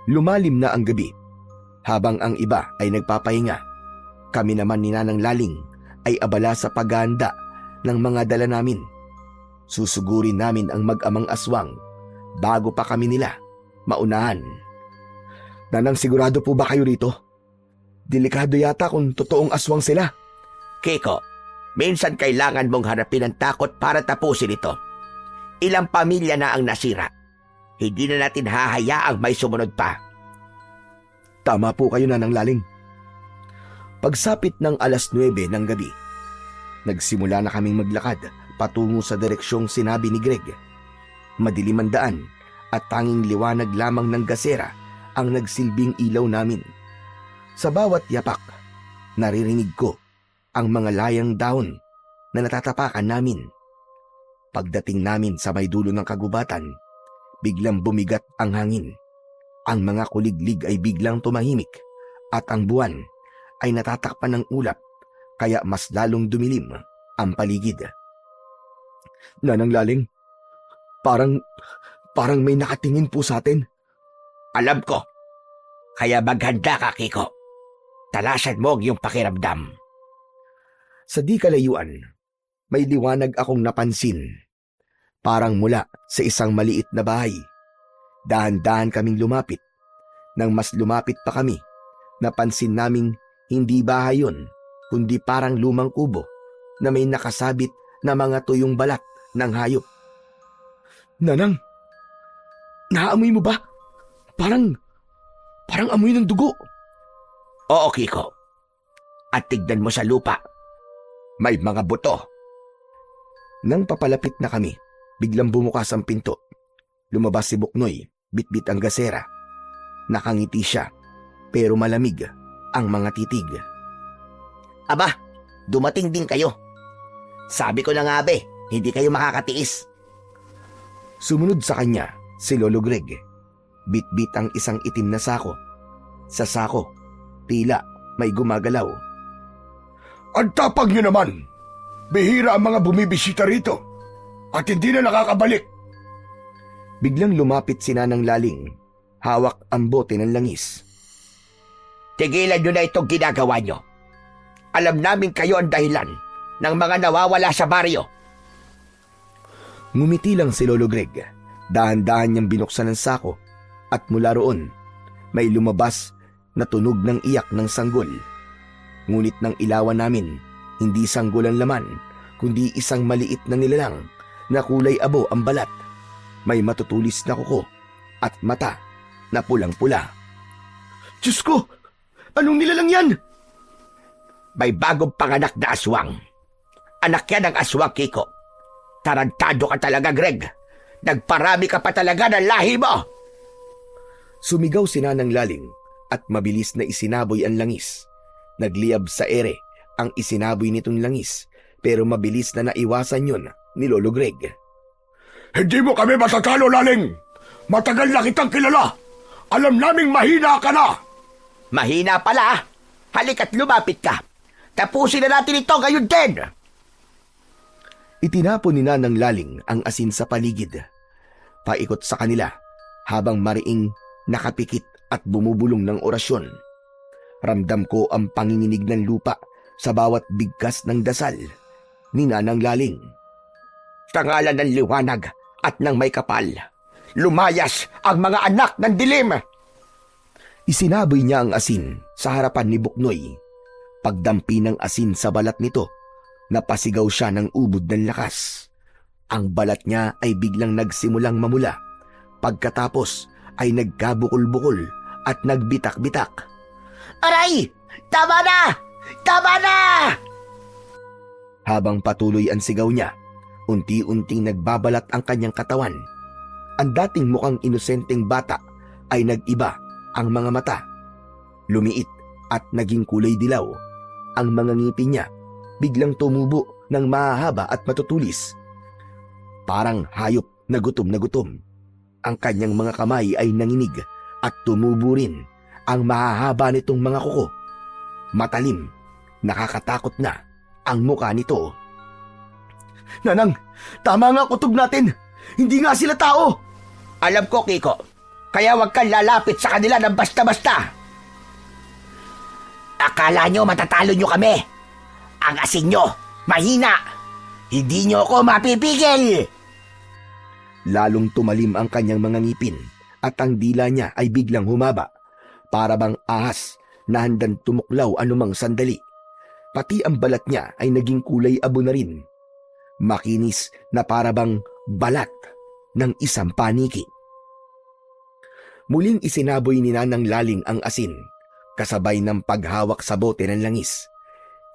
Lumalim na ang gabi. Habang ang iba ay nagpapahinga, kami naman ni Nanang Laling ay abala sa paghahanda ng mga dala namin. Susugurin namin ang mag-amang aswang bago pa kami nila maunahan. Nanang, sigurado po ba kayo rito? Delikado yata kung totoong aswang sila. Kiko, minsan kailangan mong harapin ang takot para tapusin ito. Ilang pamilya na ang nasira. Hindi na natin hahayaang may sumunod pa. Tama po kayo, Nanang Laling. Pagsapit ng 9:00 ng gabi, nagsimula na kaming maglakad patungo sa direksyong sinabi ni Greg. Madilim ang daan at tanging liwanag lamang ng gasera ang nagsilbing ilaw namin. Sa bawat yapak, naririnig ko ang mga layang dahon na natatapakan namin. Pagdating namin sa may dulo ng kagubatan, biglang bumigat ang hangin. Ang mga kuliglig ay biglang tumahimik at ang buwan ay natatakpan ng ulap kaya mas lalong dumilim ang paligid. Nanang Laling, parang may nakatingin po sa atin. Alam ko. Kaya maghanda ka, Kiko. Talasan mo yung pakiramdam. Sa di kalayuan, may liwanag akong napansin. Parang mula sa isang maliit na bahay. Dahan-dahan kaming lumapit. Nang mas lumapit pa kami, napansin naming hindi bahay yun, kundi parang lumang kubo na may nakasabit na mga tuyong balat ng hayop. Nanang, naamoy mo ba? Parang amoy ng dugo. Oo, Kiko. At tignan mo sa lupa. May mga buto. Nang papalapit na kami, biglang bumukas ang pinto. Lumabas si Buknoy, bitbit ang gasera. Nakangiti siya, pero malamig ang mga titig. Aba, dumating din kayo. Sabi ko na nga be, hindi kayo makakatiis. Sumunod sa kanya si Lolo Greg. Bitbit ang isang itim na sako. Sa sako, tila may gumagalaw. Ang tapang nyo naman. Bihira ang mga bumibisita rito. At hindi na nakakabalik. Biglang lumapit si Nanang Laling. Hawak ang bote ng langis. Tigilan nyo na itong ginagawa nyo. Alam namin kayo ang dahilan ng mga nawawala sa baryo. Ngumiti lang si Lolo Greg. Dahan-dahan niyang binuksan ang sako at mula roon may lumabas na tunog ng iyak ng sanggol. Ngunit nang ilawan namin, hindi sanggol ang laman, kundi isang maliit na nilalang na kulay abo ang balat. May matutulis na kuko at mata na pulang-pula. Diyos ko! Anong nilalang yan? May bagong panganak na aswang. Anak yan ng aswang, Kiko. Tarantado ka talaga, Greg. Nagparami ka pa talaga ng lahi mo. Sumigaw si Nanang Laling at mabilis na isinaboy ang langis. Nagliyab sa ere ang isinaboy nitong langis, pero mabilis na naiwasan yun ni Lolo Greg. Hindi mo kami matatalo, Laling! Matagal na kitang kilala! Alam naming mahina ka na! Mahina pala. Halika't lumapit ka. Tapusin na natin ito ngayon din. Itinapon ni Nanang Laling ang asin sa paligid. Paikot sa kanila habang mariing nakapikit at bumubulong ng orasyon. Ramdam ko ang panginginig ng lupa sa bawat bigkas ng dasal ni Nanang Laling. Sa ngalan ng liwanag at ng may kapal, lumayas ang mga anak ng dilim. Isinaboy niya ang asin sa harapan ni Buknoy. Pagdampi ng asin sa balat nito, napasigaw siya ng ubod ng lakas. Ang balat niya ay biglang nagsimulang mamula. Pagkatapos ay nagkabukol-bukol at nagbitak-bitak. Aray! Tama na! Tama na! Habang patuloy ang sigaw niya, unti-unting nagbabalat ang kanyang katawan. Ang dating mukhang inosenteng bata ay nag-iba ang mga mata. Lumiit at naging kulay dilaw. Ang mga ngipin niya biglang tumubo ng mahahaba at matutulis. Parang hayop na gutom na gutom. Ang kanyang mga kamay ay nanginig at tumubo rin ang mahahaba nitong mga kuko. Matalim, nakakatakot na ang muka nito. Nanang, tama nga kutob natin. Hindi nga sila tao. Alam ko, Kiko. Kaya huwag kang lalapit sa kanila ng basta-basta. Akala nyo matatalo nyo kami. Ang asin nyo, mahina. Hindi nyo ako mapipigil. Lalong tumalim ang kanyang mga ngipin at ang dila niya ay biglang humaba. Para bang ahas na handang tumuklaw anumang sandali. Pati ang balat niya ay naging kulay abo na rin. Makinis na para bang balat ng isang paniki. Muling isinaboy ni Nanang Laling ang asin, kasabay ng paghawak sa bote ng langis.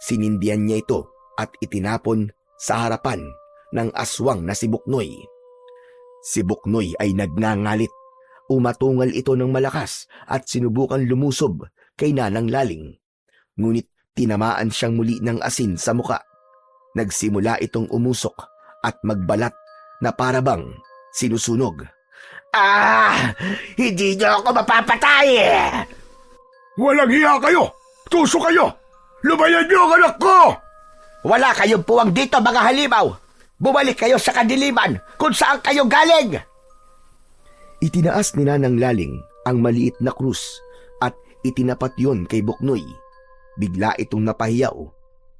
Sinindihan niya ito at itinapon sa harapan ng aswang na si Buknoy. Si Buknoy ay nagngangalit. Umatungal ito ng malakas at sinubukan lumusob kay Nanang Laling. Ngunit tinamaan siyang muli ng asin sa muka. Nagsimula itong umusok at magbalat na parabang sinusunog. Hindi nyo ako mapapatay! Walang hiya kayo! Tuso kayo! Lubayan niyo ang anak ko! Wala kayong puwang dito, mga halimaw! Bumalik kayo sa kadiliman kung saan kayo galing! Itinaas ni Nanang Laling ang maliit na krus at itinapat yon kay Buknoy. Bigla itong napahiyaw,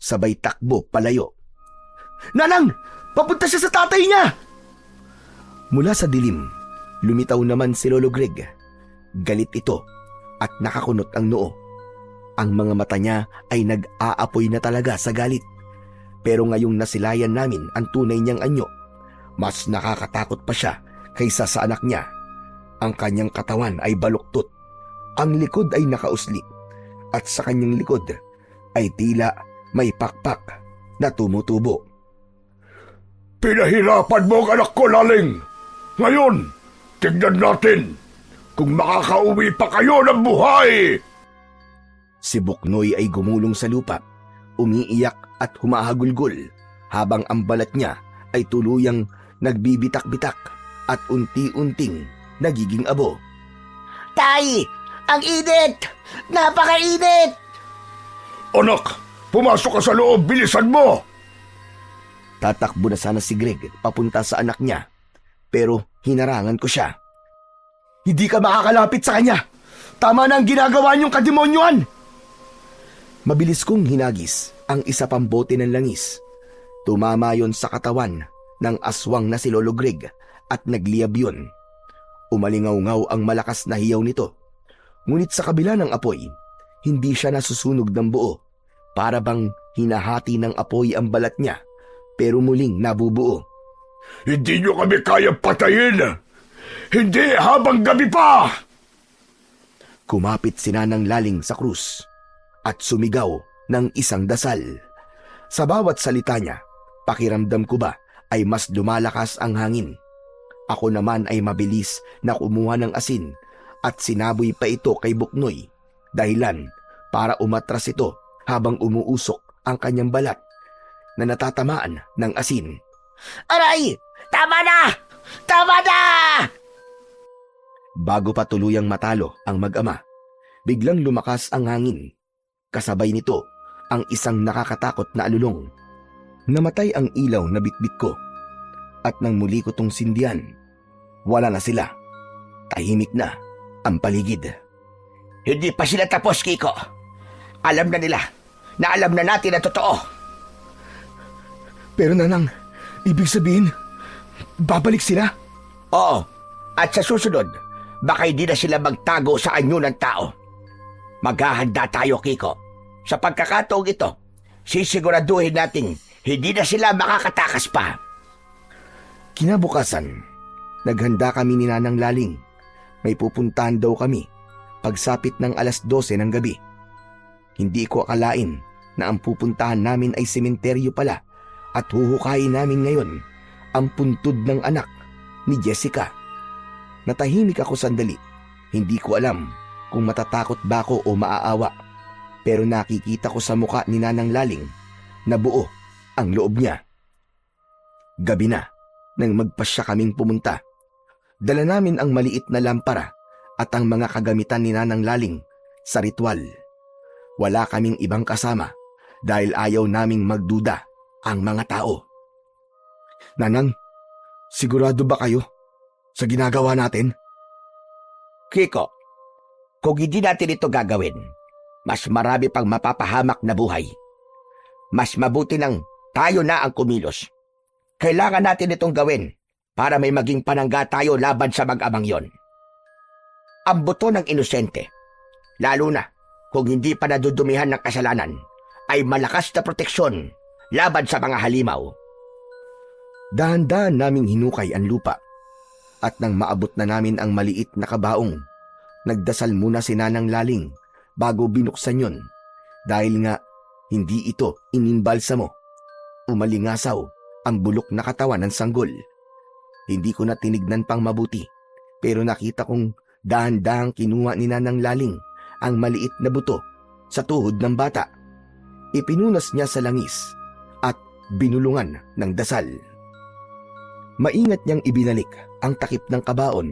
sabay takbo palayo. Nanang, papunta siya sa tatay niya! Mula sa dilim, lumitaw naman si Lolo Greg. Galit ito at nakakunot ang noo. Ang mga mata niya ay nag-aapoy na talaga sa galit. Pero ngayong nasilayan namin ang tunay niyang anyo, mas nakakatakot pa siya kaysa sa anak niya. Ang kanyang katawan ay baluktot. Ang likod ay nakausli. At sa kanyang likod ay tila may pakpak na tumutubo. Pinahirapan mo ang anak ko, Laling! Ngayon, tignan natin kung makakauwi pa kayo ng buhay! Si Buknoy ay gumulong sa lupa, umiiyak at humahagulgol habang ang balat niya ay tuluyang nagbibitak-bitak at unti-unting nagiging abo. Tay! Ang init! Napakainit! Anak, pumasok ka sa loob, bilisan mo! Tatakbo na sana si Greg papunta sa anak niya, pero hinarangan ko siya. Hindi ka makakalapit sa kanya. Tama na ang ginagawa niyong kademonyuhan. Mabilis kong hinagis ang isa pang bote ng langis. Tumama yon sa katawan ng aswang na si Lolo Greg at nagliyab yun. Umalingaw-ngaw ang malakas na hiyaw nito. Ngunit sa kabila ng apoy, hindi siya nasusunog ng buo. Para bang hinahati ng apoy ang balat niya, pero muling nabubuo. Hindi nyo kami kayang patayin! Hindi habang gabi pa! Kumapit si Nanang Laling sa krus at sumigaw ng isang dasal. Sa bawat salita niya, pakiramdam ko ba ay mas lumalakas ang hangin. Ako naman ay mabilis na kumuha ng asin at sinaboy pa ito kay Buknoy, dahilan para umatras ito habang umuusok ang kanyang balat na natatamaan ng asin. Aray! Tama na! Tama na! Bago pa tuluyang matalo ang mag-ama, biglang lumakas ang hangin. Kasabay nito ang isang nakakatakot na alulong. Namatay ang ilaw na bitbit ko at nang muli ko tong sindihan, wala na sila. Tahimik na ang paligid. Hindi pa sila tapos, Kiko. Alam na nila na alam na natin na totoo. Pero Nanang, ibig sabihin, babalik sila? Oo, at sa susunod, baka hindi na sila magtago sa anyo ng tao. Maghahanda tayo, Kiko. Sa pagkakataong ito, sisiguraduhin natin hindi na sila makakatakas pa. Kinabukasan, naghanda kami ni Nanang Laling. May pupuntahan daw kami pagsapit ng 12:00 ng gabi. Hindi ko akalain na ang pupuntahan namin ay sementeryo pala at huhukayin namin ngayon ang puntod ng anak ni Jessica. Natahimik ako sandali. Hindi ko alam kung matatakot ba ako o maaawa. Pero nakikita ko sa muka ni Nanang Laling na buo ang loob niya. Gabi na nang magpasya kaming pumunta. Dala namin ang maliit na lampara at ang mga kagamitan ni Nanang Laling sa ritual. Wala kaming ibang kasama dahil ayaw naming magduda ang mga tao. Nanang, sigurado ba kayo sa ginagawa natin? Kiko, kung hindi natin ito gagawin, mas marami pang mapapahamak na buhay. Mas mabuti nang tayo na ang kumilos. Kailangan natin itong gawin para may maging panangga tayo laban sa mag-amang yon. Ang buto ng inosente, lalo na kung hindi pa nadudumihan ng kasalanan, ay malakas na proteksyon laban sa mga halimaw. Dahan-dahan naming hinukay ang lupa at nang maabot na namin ang maliit na kabaong, nagdasal muna si Nanang Laling bago binuksan yon dahil nga hindi ito inimbalsamo. Umalingasaw ang bulok na katawan ng sanggol. Hindi ko na tinignan pang mabuti pero nakita kong dahan-dahang kinuha ni Nanang Laling ang maliit na buto sa tuhod ng bata. Ipinunas niya sa langis at binulungan ng dasal. Maingat niyang ibinalik ang takip ng kabaon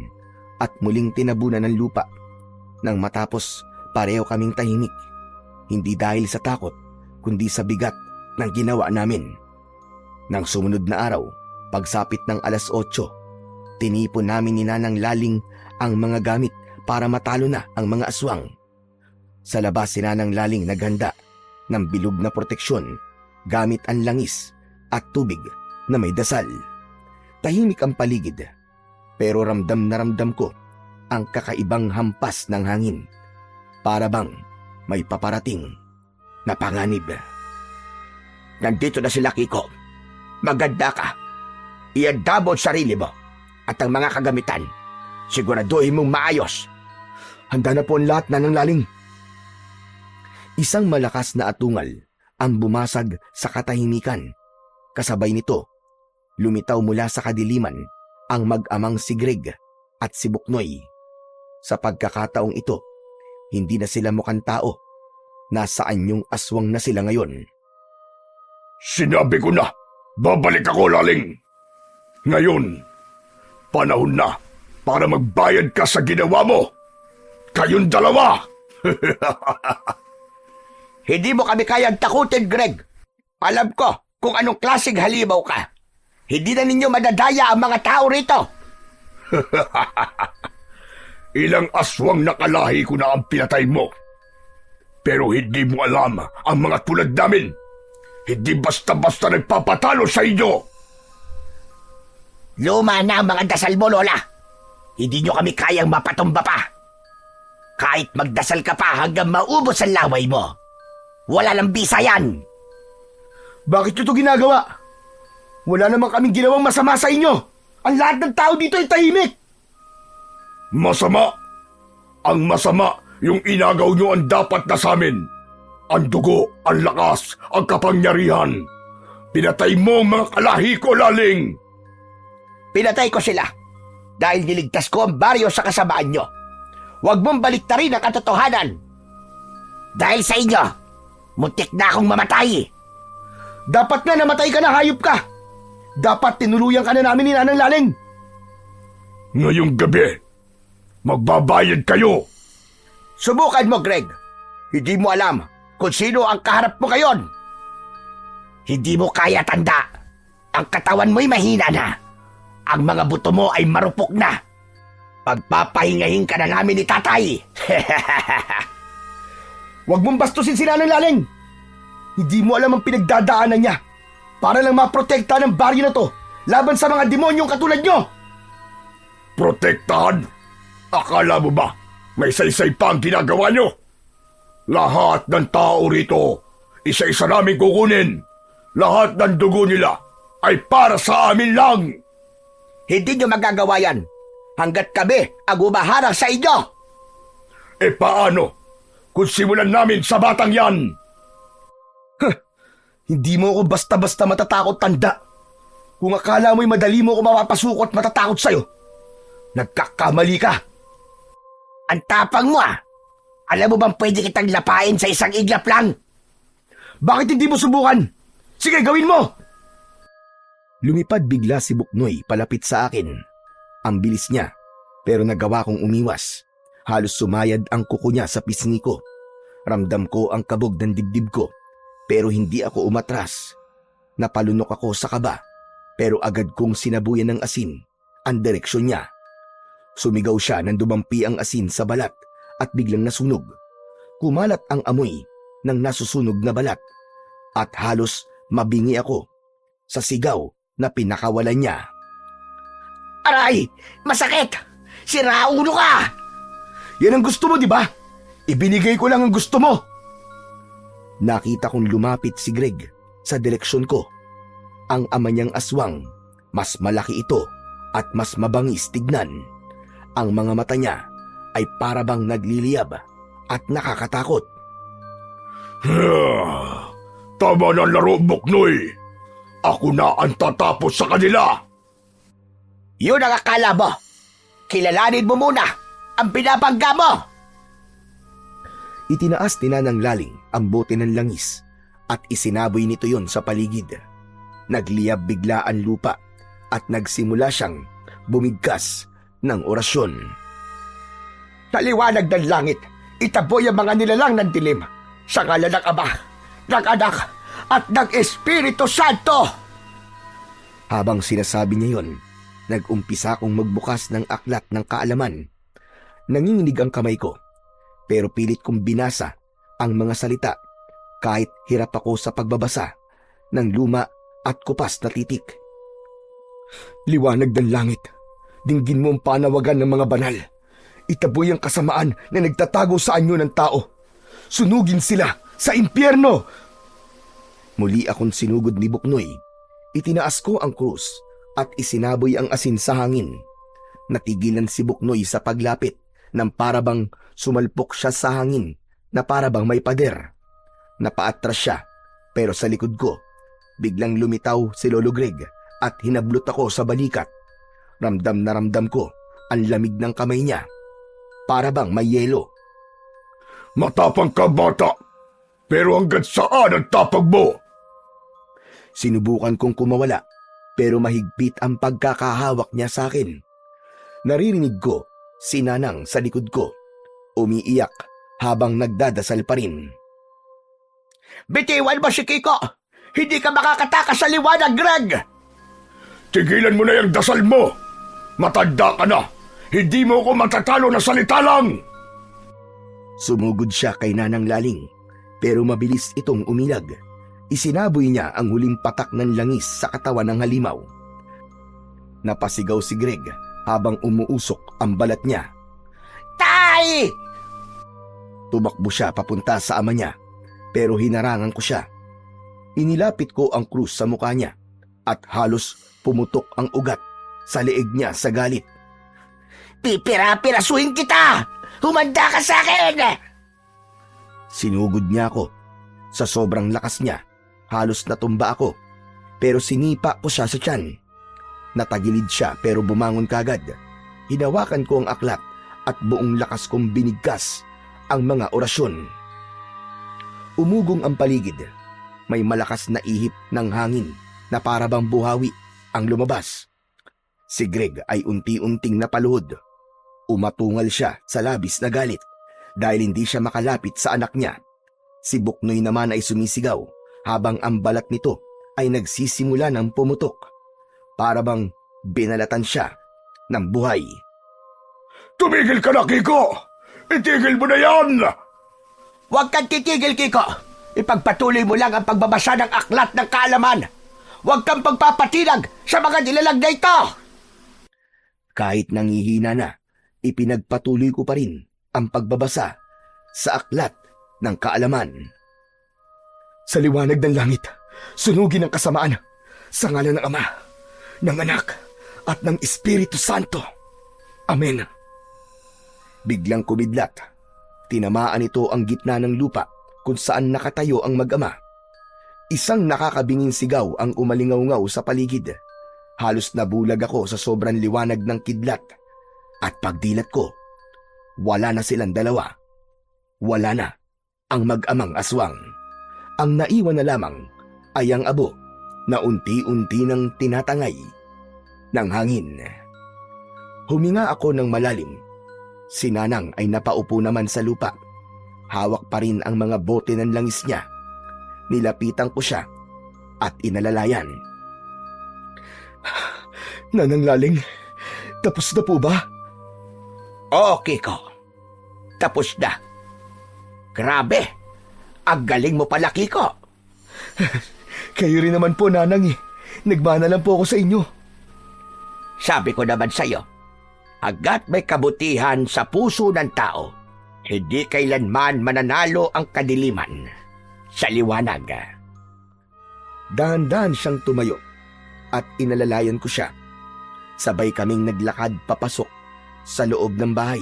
at muling tinabunan ng lupa. Nang matapos, pareho kaming tahimik. Hindi dahil sa takot, kundi sa bigat ng ginawa namin. Nang sumunod na araw, pagsapit ng 8:00, tinipon namin ni Nanang Laling ang mga gamit para matalo na ang mga aswang. Sa labas si Nanang Laling naghanda ng bilog na proteksyon gamit ang langis at tubig na may dasal. Tahimik ang paligid, pero ramdam na ramdam ko ang kakaibang hampas ng hangin. Para bang may paparating na panganib. Nandito na sila, Kiko. Maganda ka. Ianda mo ang sarili mo at ang mga kagamitan. Siguraduhin mong maayos. Handa na po ang lahat, Nanang Laling. Isang malakas na atungal ang bumasag sa katahimikan. Kasabay nito, lumitaw mula sa kadiliman ang mag-amang si Greg at si Buknoy. Sa pagkakataong ito, hindi na sila mukhang tao. Nasaan yung aswang na sila ngayon? Sinabi ko na, babalik ako, Laling. Ngayon, panahon na para magbayad ka sa ginawa mo. Kayong dalawa! Hindi mo kami kayang takutin, Greg. Alam ko kung anong klaseng halimaw ka. Hindi na ninyo madadaya ang mga tao rito. Ilang aswang nakalahi ko na ang pinatay mo. Pero hindi mo alam ang mga tulad namin. Hindi basta-basta nagpapatalo sa inyo. Luma na ang mga dasal mo, Lola. Hindi nyo kami kayang mapatumba pa. Kahit magdasal ka pa hanggang maubos ang laway mo. Wala lang bisa yan. Bakit nyo ito ginagawa? Wala namang kaming ginawang masama sa inyo. Ang lahat ng tao dito ay tahimik. Masama. Ang masama, Yung inagaw nyo ang dapat na sa amin. Ang dugo, ang lakas, ang kapangyarihan. Pinatay mo ang mga kalahi ko, Laling. Pinatay ko sila dahil niligtas ko ang baryo sa kasamaan nyo. Huwag mong baliktarin ang katotohanan. Dahil sa inyo, muntik na akong mamatay. Dapat nga namatay ka na, hayop ka! Dapat tinuluyan ka na namin ni Nanang Laling! Ngayong gabi, magbabayad kayo. Subukan mo, Greg. Hindi mo alam kung sino ang kaharap mo ngayon. Hindi mo kaya tanda. Ang katawan mo'y mahina na. Ang mga buto mo ay marupok na. Pagpapahingahin ka na namin ni Tatay. Huwag mong bastusin si Nanang Laling! Hindi mo alam ang pinagdadaanan niya para lang maprotekta ng baryo na to laban sa mga demonyong katulad nyo! Protektahan? Akala mo ba may saysay pa ang ginagawa nyo? Lahat ng tao rito, isa-isa namin kukunin. Lahat ng dugo nila ay para sa amin lang. Hindi nyo magagawa yan hanggat kami ang umaharang sa inyo. E paano kung simulan namin sa batang yan? Hindi mo ako basta-basta matatakot, tanda. Kung akala mo'y madali mo ako mapapasuko at matatakot sa'yo, nagkakamali ka. Ang tapang mo ah. Alam mo bang pwede kitang lapain sa isang iglap lang? Bakit hindi mo subukan? Sige, gawin mo! Lumipad bigla si Buknoy palapit sa akin. Ang bilis niya, pero nagawa kong umiwas. Halos sumayad ang kuko niya sa pisngi ko. Ramdam ko ang kabog ng dibdib ko, pero hindi ako umatras. Napalunok ako sa kaba, pero agad kong sinabuyan ng asin ang direksyon niya. Sumigaw siya nang dumampi ang asin sa balat at biglang nasunog. Kumalat ang amoy ng nasusunog na balat at halos mabingi ako sa sigaw na pinakawalan niya. Aray! Masakit! Siraulo ka! Yan ang gusto mo, di ba? Ibinigay ko lang ang gusto mo. Nakita kong lumapit si Greg sa direksyon ko. Ang ama niyang aswang, mas malaki ito at mas mabangis tignan. Ang mga mata niya ay parabang nagliliyab at nakakatakot. Tama na laro, Buknoy. Ako na ang tatapos sa kanila. Yun ang akala mo. Kilalanin mo muna ang binabangga mo. Itinaas ni Nanang Laling ang bote ng langis at isinaboy nito yon sa paligid. Nagliyab bigla ang lupa at nagsimula siyang bumigkas ng orasyon. Taliwanag ng langit, itaboy ang mga nilalang ng dilim sa ngalan ng Ama, ng Anak, at ng Espiritu Santo. Habang sinasabi niya yon, nag-umpisa akong magbukas ng aklat ng kaalaman. Nanginginig ang kamay ko, pero pilit kong binasa ang mga salita kahit hirap ako sa pagbabasa ng luma at kupas na titik. Liwanag ng langit, dinggin mo ang panawagan ng mga banal. Itaboy ang kasamaan na nagtatago sa anyo ng tao. Sunugin sila sa impyerno! Muli akong sinugod ni Buknoy. Itinaas ko ang krus at isinaboy ang asin sa hangin. Natigilan si Buknoy sa paglapit nang parabang sumalpok siya sa hangin na parabang may pader. Napaatras siya, pero sa likod ko, biglang lumitaw si Lolo Greg at hinablot ako sa balikat. Ramdam na ramdam ko ang lamig ng kamay niya. Parabang may yelo. Matapang ka, bata. Pero hanggang saan ang tapag mo? Sinubukan kong kumawala, pero mahigpit ang pagkakahawak niya sa akin. Naririnig ko si Nanang sa likod ko, umiiyak habang nagdadasal pa rin. Bitiwan mo si Kiko! Hindi ka makakatakas sa liwanag, Greg! Tigilan mo na yung dasal mo! Matanda ka na! Hindi mo ko matatalo na salita lang! Sumugod siya kay Nanang Laling, pero mabilis itong umilag. Isinaboy niya ang huling patak ng langis sa katawan ng halimaw. Napasigaw si Greg habang umuusok ang balat niya. Tay! Tumakbo siya papunta sa ama niya, pero hinarangan ko siya. Inilapit ko ang krus sa mukha niya at halos pumutok ang ugat sa leeg niya sa galit. Pipira-pirasuhin kita! Humanda ka sa akin! Sinugod niya ako. Sa sobrang lakas niya, halos natumba ako. Pero sinipa ko siya sa tiyan. Natagilid siya pero bumangon kagad. Hinawakan ko ang aklat at buong lakas kong binigkas ang mga orasyon. Umugong ang paligid. May malakas na ihip ng hangin na para bang buhawi ang lumabas. Si Greg ay unti-unting napaluhod. Umatungal siya sa labis na galit dahil hindi siya makalapit sa anak niya. Si Buknoy naman ay sumisigaw habang ang balat nito ay nagsisimula ng pumutok. Para bang binalatan siya ng buhay. Tumigil ka na, Kiko! Itigil mo na yan! Huwag kang titigil, Kiko! Ipagpatuloy mo lang ang pagbabasa ng aklat ng kaalaman! Huwag kang pagpapatinag sa mga nilalag na ito! Kahit nangihina na, ipinagpatuloy ko pa rin ang pagbabasa sa aklat ng kaalaman. Sa liwanag ng langit, sunugin ang kasamaan sa ngalan ng Ama, ng Anak, at ng Espiritu Santo. Amen. Biglang kumidlat. Tinamaan ito ang gitna ng lupa kung saan nakatayo ang mag-ama. Isang nakakabinging sigaw ang umalingaw-ngaw sa paligid. Halos nabulag ako sa sobrang liwanag ng kidlat. At pagdilat ko, wala na silang dalawa. Wala na ang mag-amang aswang. Ang naiwan na lamang ay ang abo na unti-unti nang tinatangay ng hangin. Huminga ako ng malalim. Si Nanang ay napaupo naman sa lupa. Hawak pa rin ang mga bote ng langis niya. Nilapitan ko siya at inalalayan. Nanang Laling, tapos na po ba? Oo, Kiko. Tapos na. Grabe! Ang galing mo pala, Kiko. Kayo rin naman po, Nanang eh. Nagmana lang po ako sa inyo. Sabi ko naman sa'yo, agad may kabutihan sa puso ng tao, hindi kailanman mananalo ang kadiliman sa liwanag. Dahan-dahan siyang tumayo at inalalayan ko siya. Sabay kaming naglakad papasok sa loob ng bahay.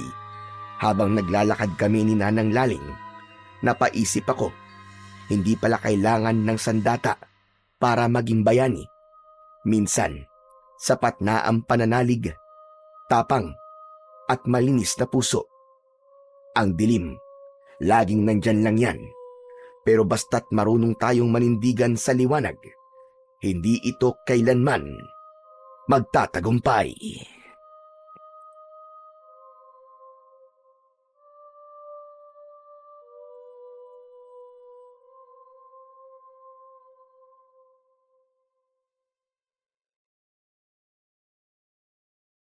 Habang naglalakad kami ni Nanang Laling, napaisip ako, hindi pala kailangan ng sandata para maging bayani. Minsan, sapat na ang pananalig, tapang, at malinis na puso. Ang dilim, laging nandyan lang yan. Pero basta't marunong tayong manindigan sa liwanag, hindi ito kailanman magtatagumpay.